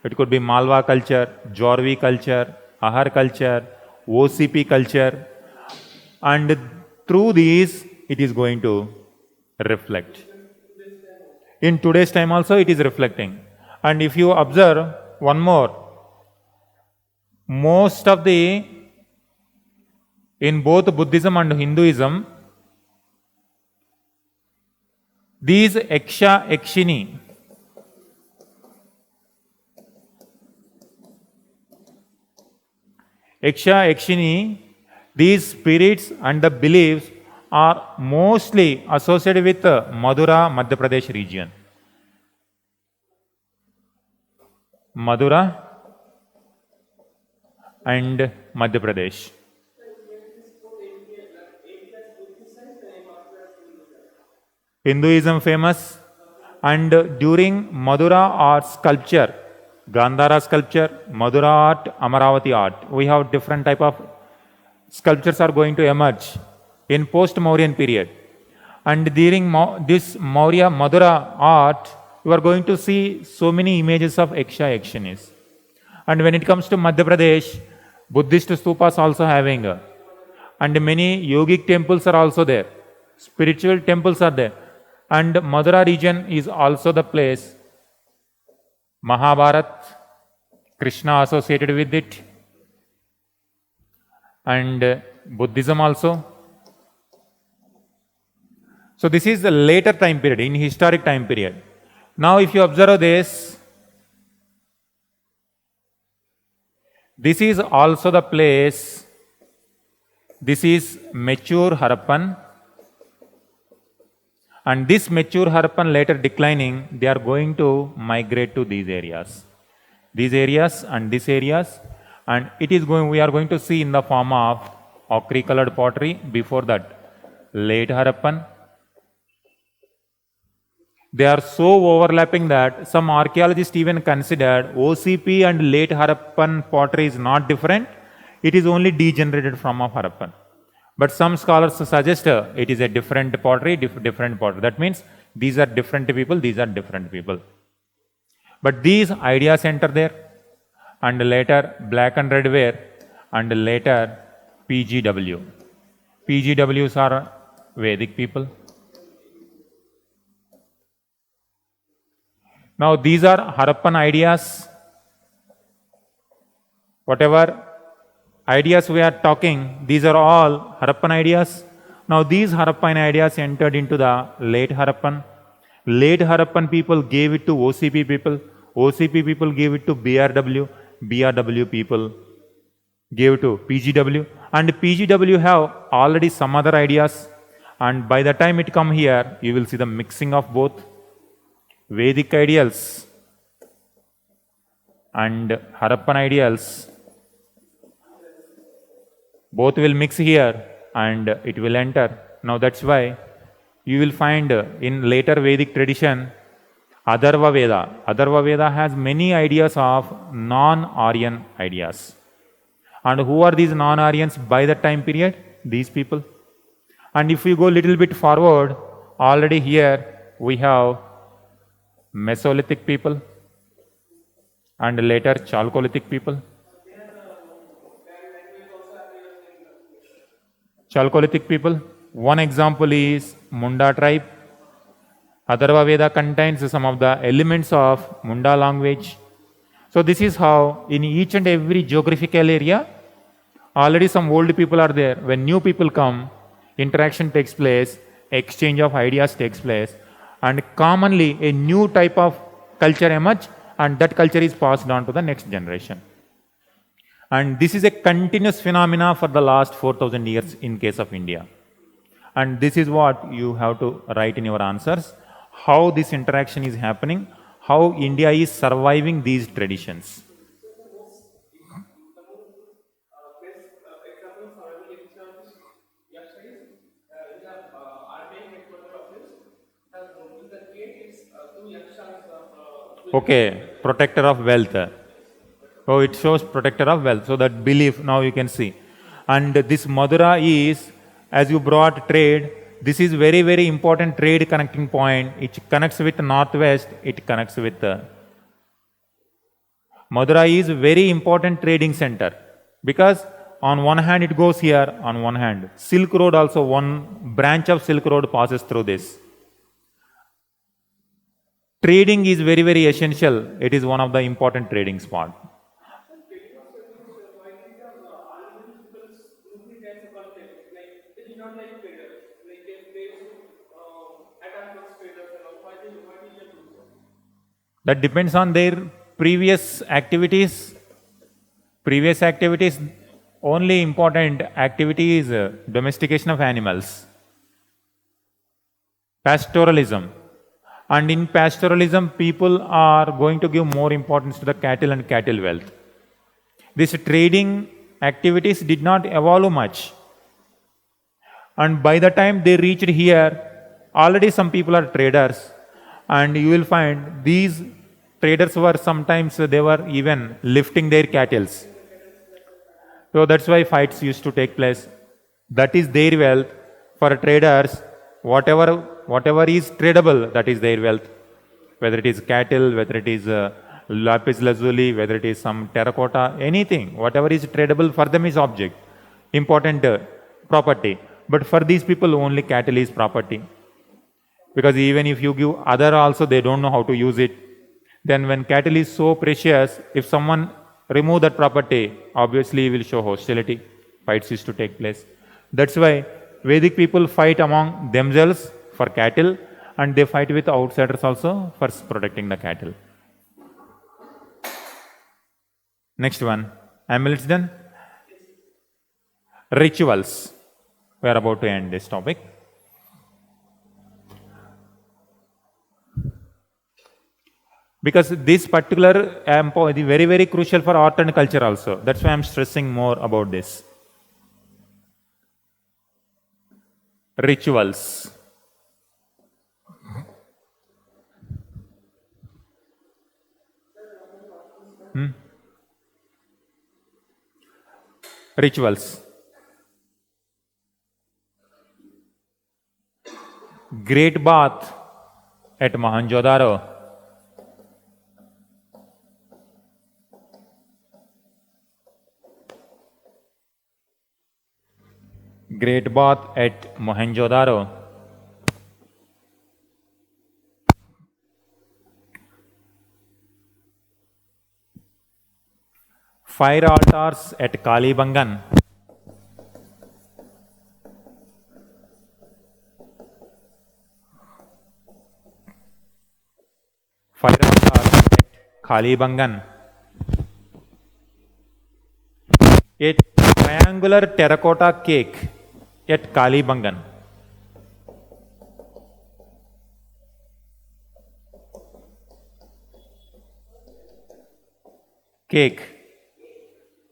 It could be Malwa culture, Jorvi culture, Ahar culture, OCP culture, and through these it is going to reflect. In today's time also it is reflecting. And if you observe one more, most of in both Buddhism and Hinduism, these Yaksha, Yakshini, these spirits and the beliefs are mostly associated with Madura, Madhya Pradesh region. Madura and Madhya Pradesh. Hinduism famous, and during Madura art sculpture, Gandhara sculpture, Madura art, Amaravati art, we have different type of sculptures are going to emerge in post-Mauryan period. And during this Maurya Madura art, you are going to see so many images of Yaksha, Yakshinis. And when it comes to Madhya Pradesh, Buddhist stupas also having, and many yogic temples are also there. Spiritual temples are there. And Madura region is also the place Mahabharat, Krishna associated with it, and Buddhism also. So this is the later time period, in historic time period. Now if you observe this, this is also the place, this is mature Harappan, and this mature Harappan later declining, they are going to migrate to these areas. These areas and these areas, and it is going, we are going to see in the form of ochre colored pottery. Before that, late Harappan. They are so overlapping that some archaeologists even considered OCP and late Harappan pottery is not different. It is only degenerated form of Harappan. But some scholars suggest it is a different pottery, different pottery. That means these are different people, these are different people. But these ideas enter there, and later black and red ware, and later PGW. PGWs are Vedic people. Now these are Harappan ideas. Whatever ideas we are talking, these are all Harappan ideas. Now these Harappan ideas entered into the late Harappan. Late Harappan people gave it to OCP people. OCP people gave it to BRW, BRW people gave to PGW, and PGW have already some other ideas, and by the time it come here, you will see the mixing of both Vedic ideals and Harappan ideals. Both will mix here and it will enter. Now that's why you will find in later Vedic tradition, Atharva Veda. Atharva Veda has many ideas of non-Aryan ideas. And who are these non-Aryans by that time period? These people. And if we go a little bit forward, already here we have Mesolithic people and later Chalcolithic people. Chalcolithic people. One example is Munda tribe. Atharva Veda contains some of the elements of Munda language. So this is how in each and every geographical area, already some old people are there. When new people come, interaction takes place, exchange of ideas takes place, and commonly a new type of culture emerges, and that culture is passed on to the next generation. And this is a continuous phenomena for the last 4,000 years in case of India. And this is what you have to write in your answers, how this interaction is happening, how India is surviving these traditions. Okay, protector of wealth. Oh, it shows protector of wealth. So that belief now you can see. And this Madura is, as you brought trade, this is very, very important trade connecting point. It connects with Northwest, it connects with Madura is very important trading center. Because on one hand it goes here, on one hand. Silk Road also, one branch of Silk Road passes through this. Trading is very, very essential. It is one of the important trading spots. That depends on their previous activities. Previous activities, only important activity is domestication of animals. Pastoralism. And in pastoralism, people are going to give more importance to the cattle and cattle wealth. These trading activities did not evolve much. And by the time they reached here, already some people are traders. And you will find these traders were sometimes, they were even lifting their cattle. So that's why fights used to take place. That is their wealth. For traders, whatever is tradable, that is their wealth. Whether it is cattle, whether it is lapis lazuli, whether it is some terracotta, anything, whatever is tradable for them is object, important property. But for these people, only cattle is property. Because even if you give other also, they don't know how to use it. Then when cattle is so precious, if someone remove that property, obviously will show hostility. Fights used to take place. That's why Vedic people fight among themselves for cattle, and they fight with outsiders also for protecting the cattle. Next one. Amulets done? Rituals. We are about to end this topic. Because this particular is very, very crucial for art and culture also. That's why I'm stressing more about this. Rituals. Rituals. Great bath at Mohenjo-daro. Great bath at Mohenjo-daro. Fire altars at Kalibangan. Fire altars at Kalibangan. A triangular terracotta cake at Kalibangan. Cake.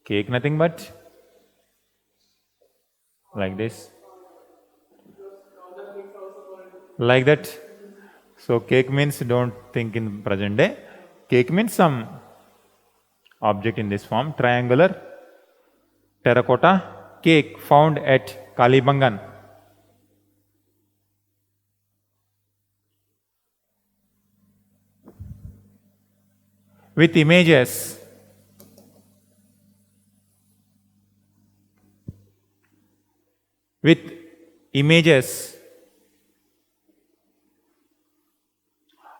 Cake nothing but like this. Like that. So cake means, don't think in present day. Cake means some object in this form. Triangular terracotta cake found at Kalibangan. With images. With images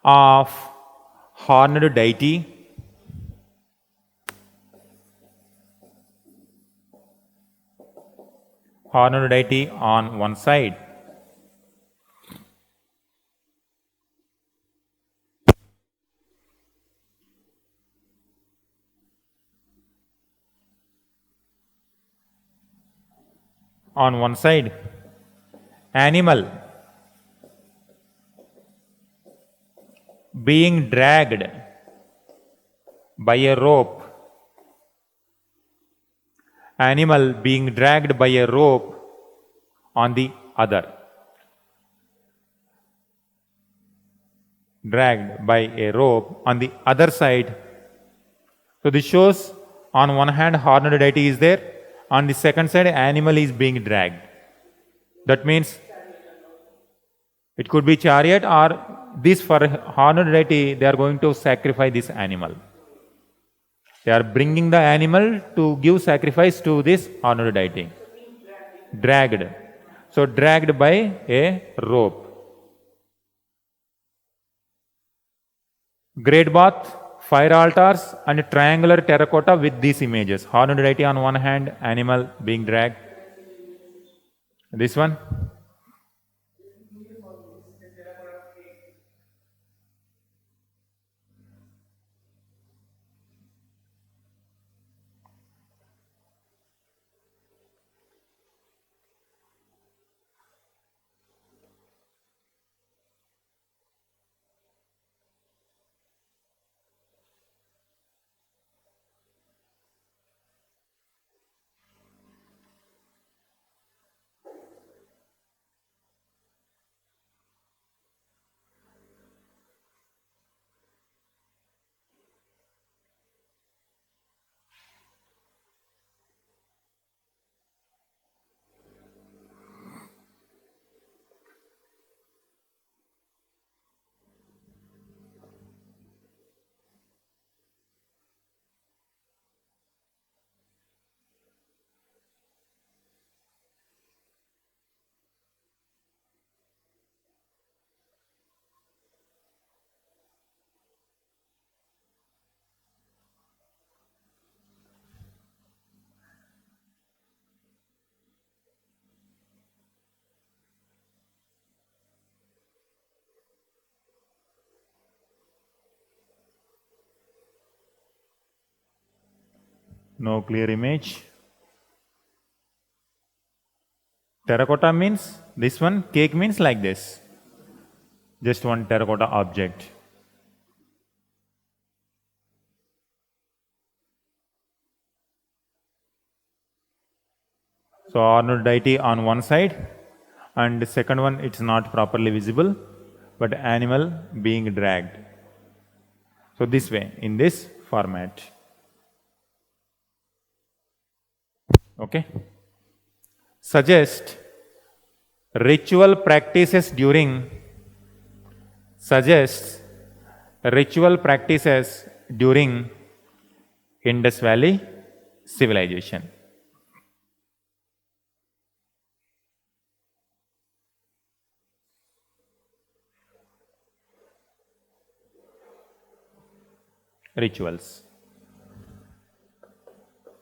of horned deity, on one side, animal being dragged by a rope, on the other. Dragged by a rope on the other side. So this shows on one hand horned deity is there, on the second side animal is being dragged. That means it could be chariot, or this for horned deity they are going to sacrifice this animal. They are bringing the animal to give sacrifice to this horned deity. Dragged. So dragged by a rope. Great bath, fire altars and triangular terracotta with these images. Horned deity on one hand, animal being dragged. This one. No clear image. Terracotta means this one, cake means like this. Just one terracotta object. So horned deity on one side, and the second one it's not properly visible, but animal being dragged. So this way, in this format. Okay. Suggest ritual practices during Indus Valley civilization. Rituals.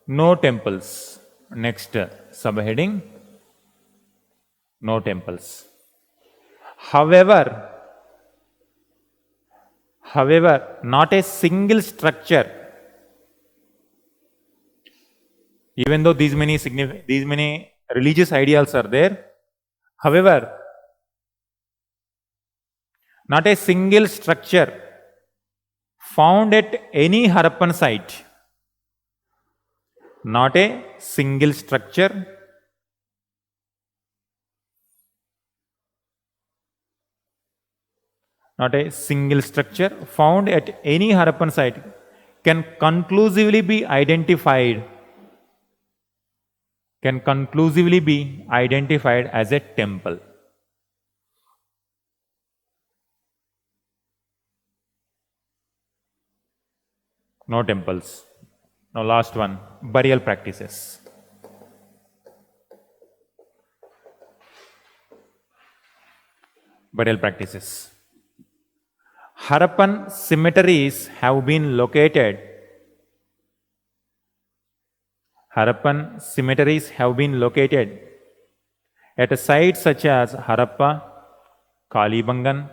No temples. Next subheading, no temples. However, However, not a single structure, even though these many religious ideals are there, however, not a single structure found at any Harappan site, not a single structure found at any Harappan site can conclusively be identified as a temple. No temples. Now last one, burial practices. Burial practices. Harappan cemeteries have been located at sites such as Harappa, Kalibangan,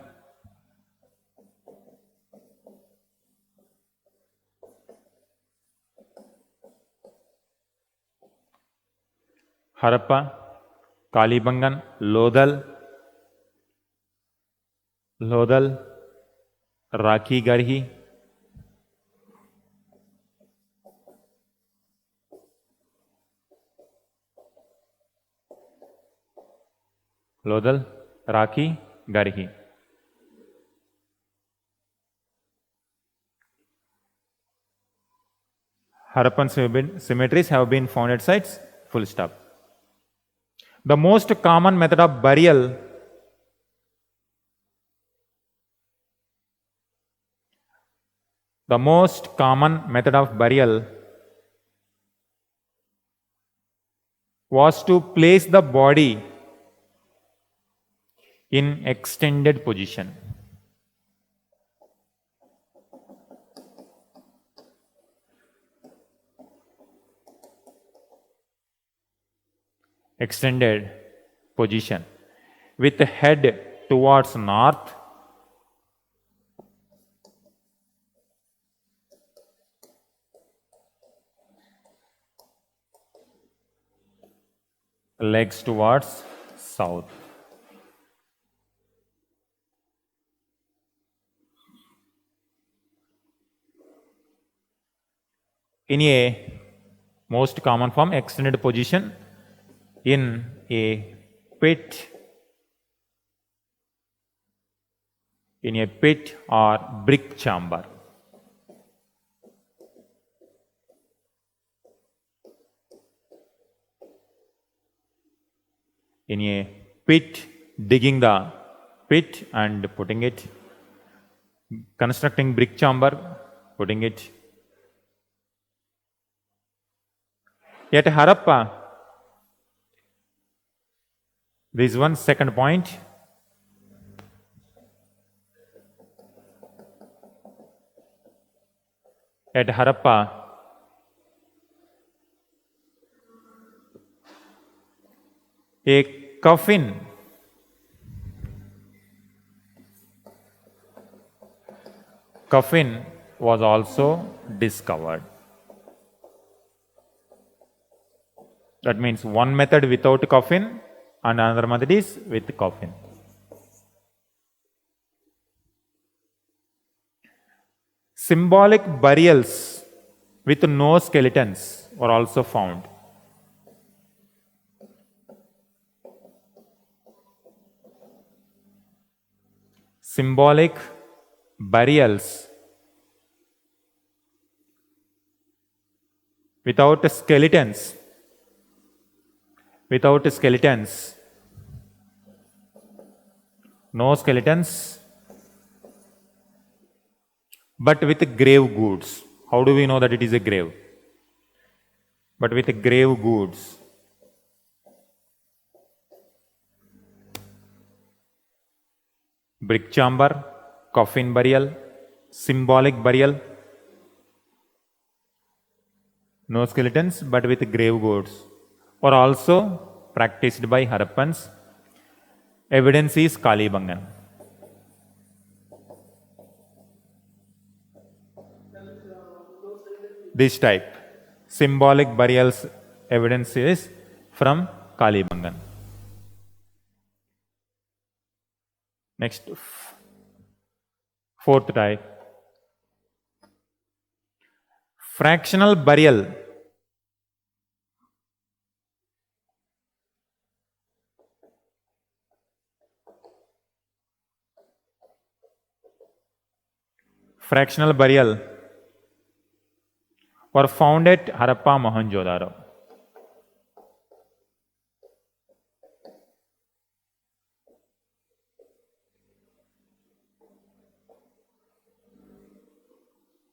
Lodal, Rakhi Garhi, Harappan cemeteries have been found at sites, full stop. The most common method of burial was to place the body in extended position. With the head towards north, legs towards south. In a most common form, extended position in a pit, or brick chamber. In a pit, digging the pit and putting it, constructing brick chamber, putting it. At Harappa, this one second point. At Harappa, a coffin was also discovered. That means one method without coffin and another method is with coffin. Symbolic burials with no skeletons were also found. Symbolic burials without skeletons, no skeletons, but with grave goods. How do we know that it is a grave? But with grave goods. Brick chamber, coffin burial, symbolic burial, no skeletons but with grave goods, were also practiced by Harappans. Evidence is Kalibangan. this type. Symbolic burials evidence is from Kalibangan. Next, fourth type. Fractional burial. Fractional burial were found at Harappa, Mohenjo-daro.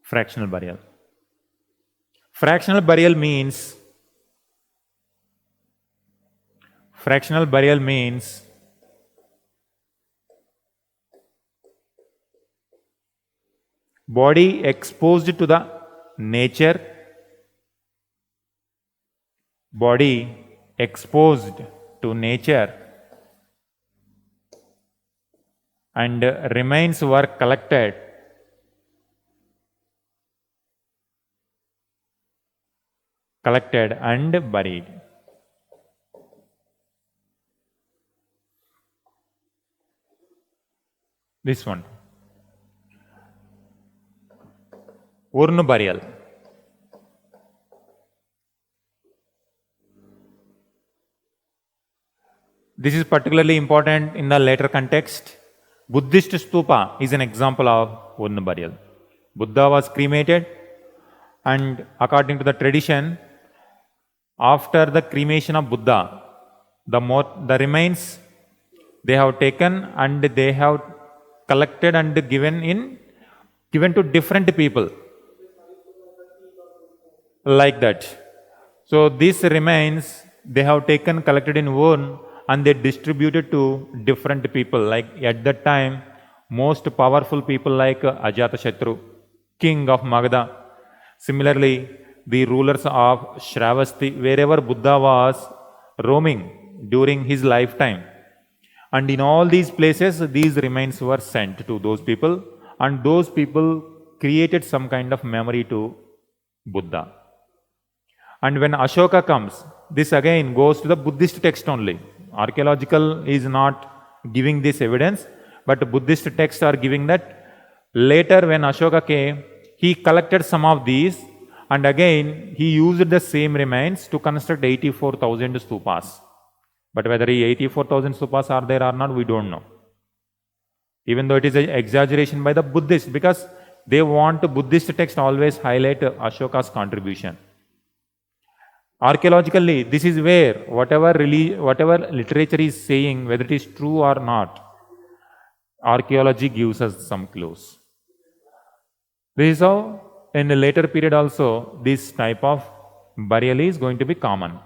Fractional burial. Fractional burial means body exposed to the nature, and remains were collected and buried. This one. Urn burial. This is particularly important in the later context. Buddhist stupa is an example of urn burial. Buddha was cremated, and according to the tradition, after the cremation of Buddha, the remains they have taken and they have collected and given to different people. Like that. So these remains they have taken, collected in urn, and they distributed to different people. Like at that time, most powerful people like Ajatashatru, king of Magadha. Similarly, the rulers of Shravasti, wherever Buddha was roaming during his lifetime. And in all these places, these remains were sent to those people, and those people created some kind of memory to Buddha. And when Ashoka comes, this again goes to the Buddhist text only. Archaeological is not giving this evidence, but Buddhist texts are giving that. Later when Ashoka came, he collected some of these, and again he used the same remains to construct 84,000 stupas. But whether 84,000 stupas are there or not, we don't know. Even though it is an exaggeration by the Buddhists, because they want Buddhist text always highlight Ashoka's contribution. Archaeologically, this is where whatever literature is saying, whether it is true or not, archaeology gives us some clues. This is how in the later period also this type of burial is going to be common.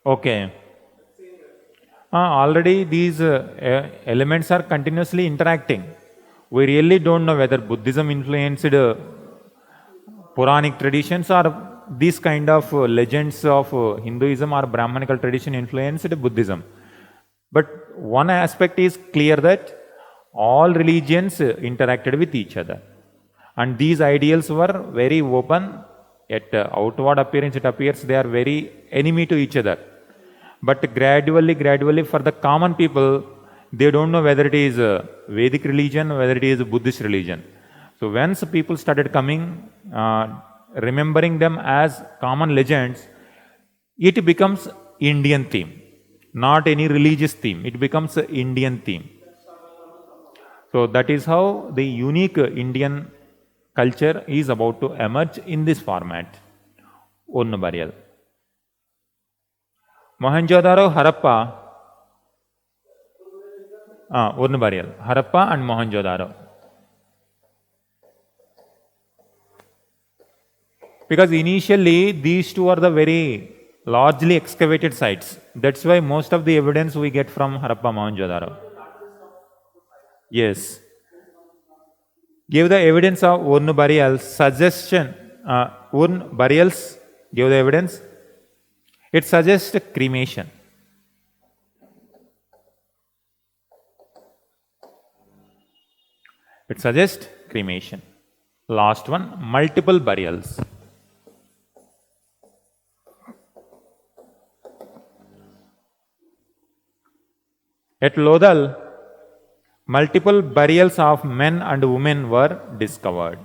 Okay. Already these elements are continuously interacting. We really don't know whether Buddhism influenced Puranic traditions or these kind of legends of Hinduism or Brahmanical tradition influenced Buddhism. But one aspect is clear that all religions interacted with each other. And these ideals were very open. At outward appearance, it appears they are very enemy to each other. But gradually, for the common people, they don't know whether it is Vedic religion or whether it is Buddhist religion. So once people started coming, remembering them as common legends, it becomes Indian theme, not any religious theme. It becomes an Indian theme. So that is how the unique Indian culture is about to emerge in this format. Urn burial. Mohenjo-daro, Harappa. Urn burial. Harappa and Mohenjo-daro. Because initially these two are the very largely excavated sites. That's why most of the evidence we get from Harappa, Mohenjo-daro. Yes. Give the evidence of urn burials. Suggestion. Urn burials. Give the evidence. It suggests cremation. It suggests cremation. Last one, multiple burials. At Lodal, multiple burials of men and women were discovered.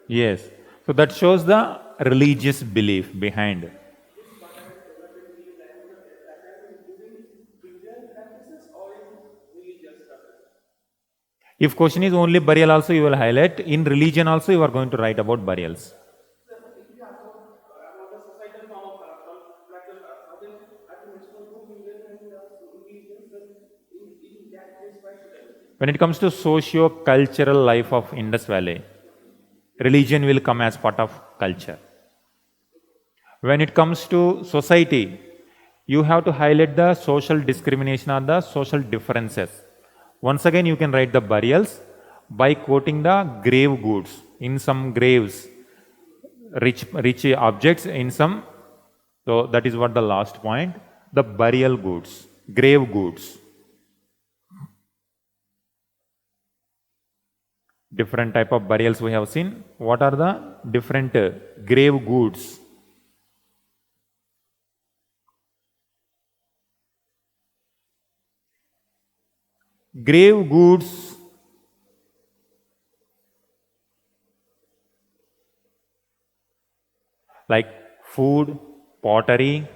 Yes. So that shows the religious belief behind. If question is only burial also you will highlight. In religion also you are going to write about burials. When it comes to socio-cultural life of Indus Valley, religion will come as part of culture. When it comes to society, you have to highlight the social discrimination or the social differences. Once again, you can write the burials by quoting the grave goods. In some graves, rich objects, in some, so that is what the last point, the burial goods, grave goods. Different type of burials we have seen. What are the different grave goods? Grave goods like food, pottery,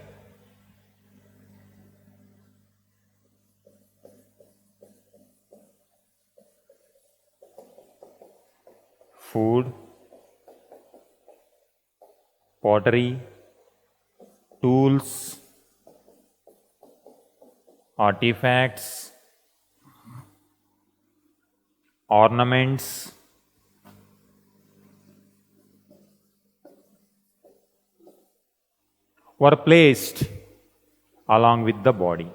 pottery, tools, artifacts, ornaments, were placed along with the body.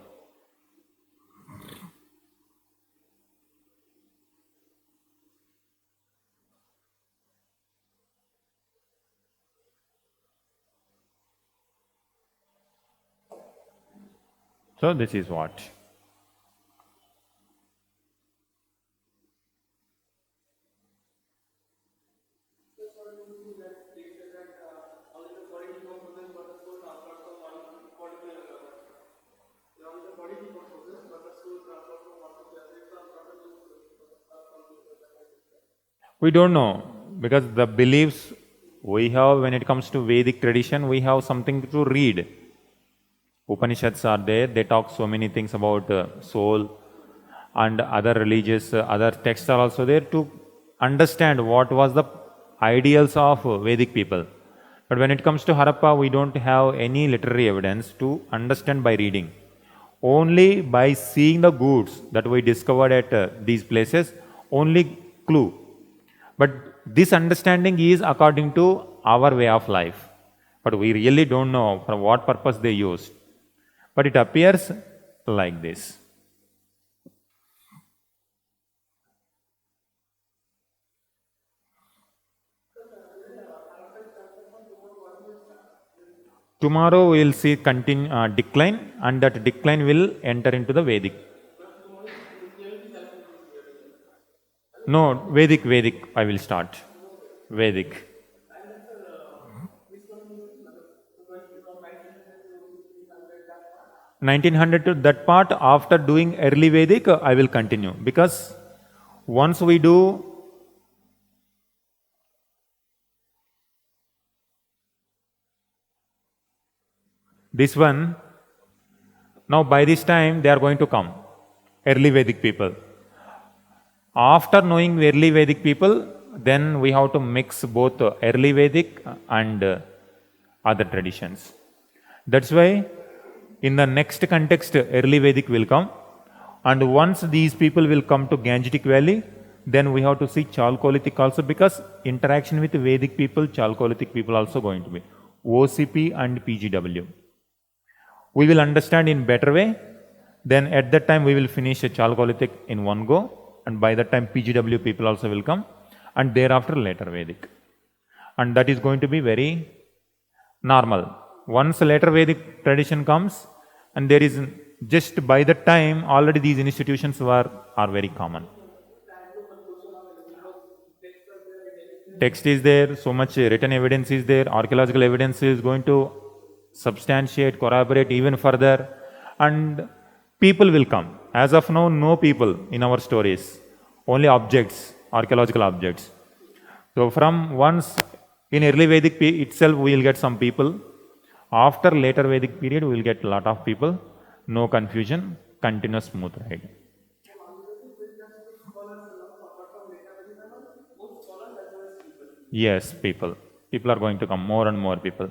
So this is what. We don't know, because the beliefs we have when it comes to Vedic tradition, we have something to read. Upanishads are there, they talk so many things about soul, and other religious, other texts are also there to understand what was the ideals of Vedic people. But when it comes to Harappa, we don't have any literary evidence to understand by reading. Only by seeing the goods that we discovered at these places, only clue. But this understanding is according to our way of life. But we really don't know for what purpose they used. But it appears like this. Tomorrow we will see decline, and that decline will enter into the Vedic. No, Vedic, I will start. Vedic. 1900 to that part, after doing early Vedic, I will continue. Because once we do This one, now by this time they are going to come, early Vedic people. After knowing early Vedic people, then we have to mix both early Vedic and other traditions. That's why in the next context, early Vedic will come. And once these people will come to Gangetic Valley, then we have to see Chalcolithic also, because interaction with Vedic people, Chalcolithic people also going to be OCP and PGW. We will understand in better way. Then at that time we will finish a Chalcolithic in one go, and by that time PGW people also will come, and thereafter later Vedic. And that is going to be very normal. Once later Vedic tradition comes, and there is just by that time already these institutions are very common. Text is there, so much written evidence is there, archaeological evidence is going to substantiate, corroborate even further, and people will come. As of now, no people in our stories, only objects, archaeological objects. So from once in early Vedic itself, we will get some people. After later Vedic period, we will get a lot of people. No confusion, continuous smooth ride. Yes, people. People are going to come, more and more people.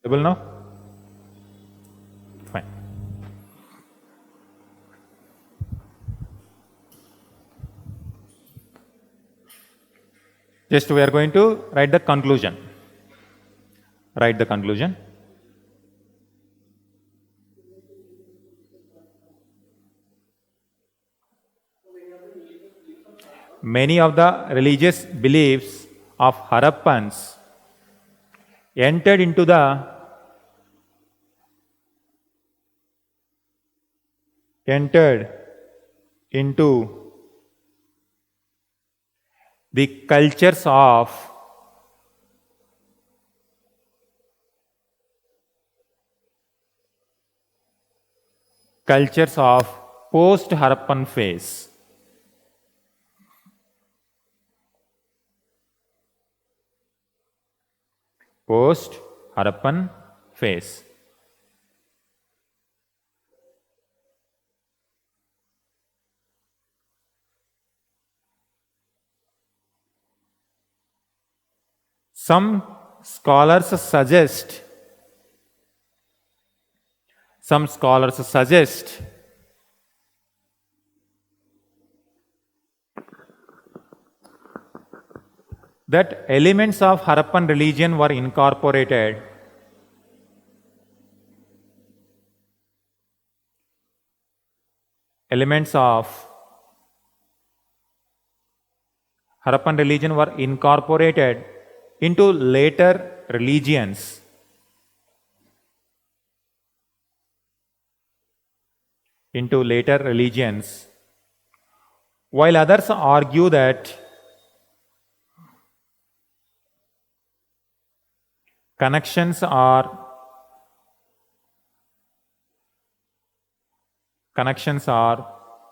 Able now? Fine. Just we are going to write the conclusion. Write the conclusion. Many of the religious beliefs of Harappans entered into the cultures of post-Harappan phase. Post-Harappan phase. Some scholars suggest Some scholars suggest that elements of Harappan religion were incorporated elements of Harappan religion were incorporated into later religions. While others argue that connections are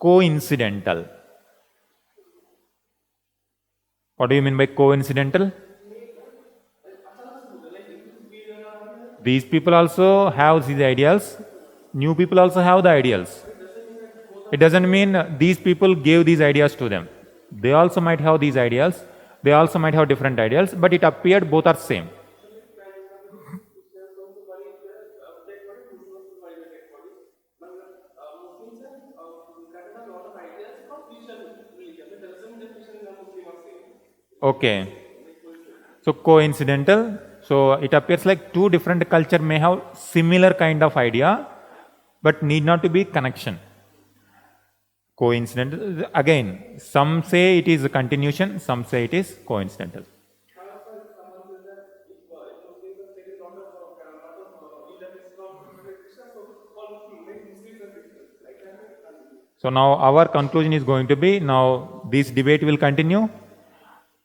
coincidental. What do you mean by coincidental? These people also have these ideals. New people also have the ideals. It doesn't mean these people gave these ideas to them. They also might have these ideals. They also might have different ideals, but it appeared both are same. Okay. So coincidental. So it appears like two different culture may have similar kind of idea, but need not to be connection. Coincidental. Again, some say it is a continuation, some say it is coincidental. So now our conclusion is going to be, now this debate will continue.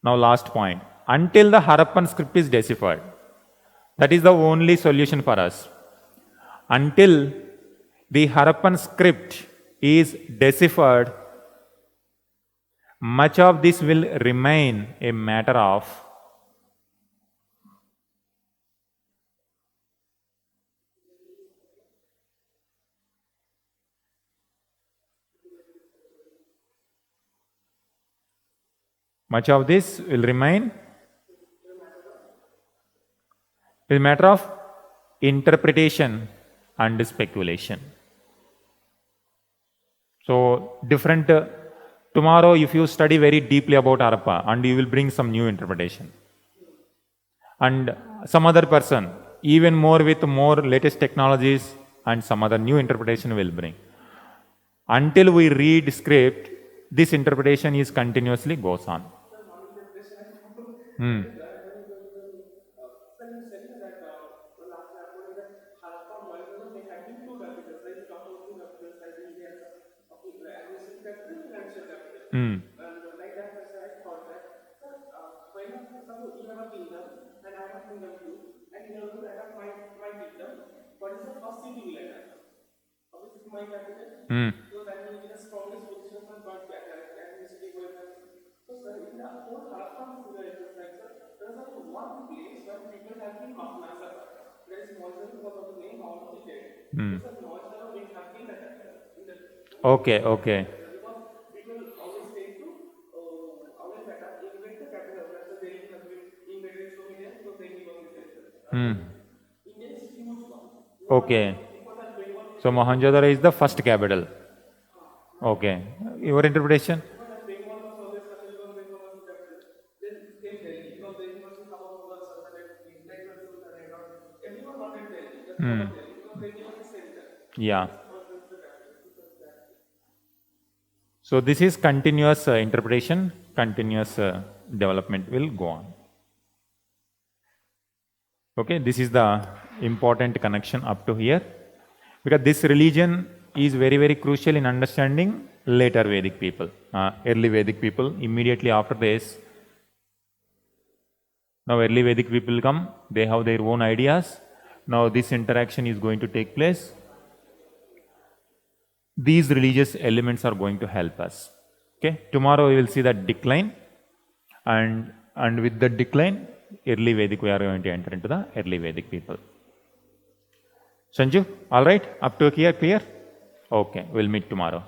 Now last point. Until the Harappan script is deciphered, that is the only solution for us. Until the Harappan script is deciphered, much of this will remain a matter of a matter of interpretation and speculation. So different, tomorrow if you study very deeply about Harappa, and you will bring some new interpretation. And some other person, even more with more latest technologies and some other new interpretation will bring. Until we read script, this interpretation is continuously goes on. Okay. Okay. So Mohenjo-daro is the first capital. Okay. Your interpretation? Yeah. So this is continuous interpretation, continuous development will go on. Okay, this is the important connection up to here, because this religion is very, very crucial in understanding later Vedic people, early Vedic people. Immediately after this, now early Vedic people come, they have their own ideas. Now this interaction is going to take place. These religious elements are going to help us. Okay, tomorrow we will see the decline, and with the decline, early Vedic, we are going to enter into the early Vedic people. Sanju, all right? Up to here, clear? Okay, we'll meet tomorrow.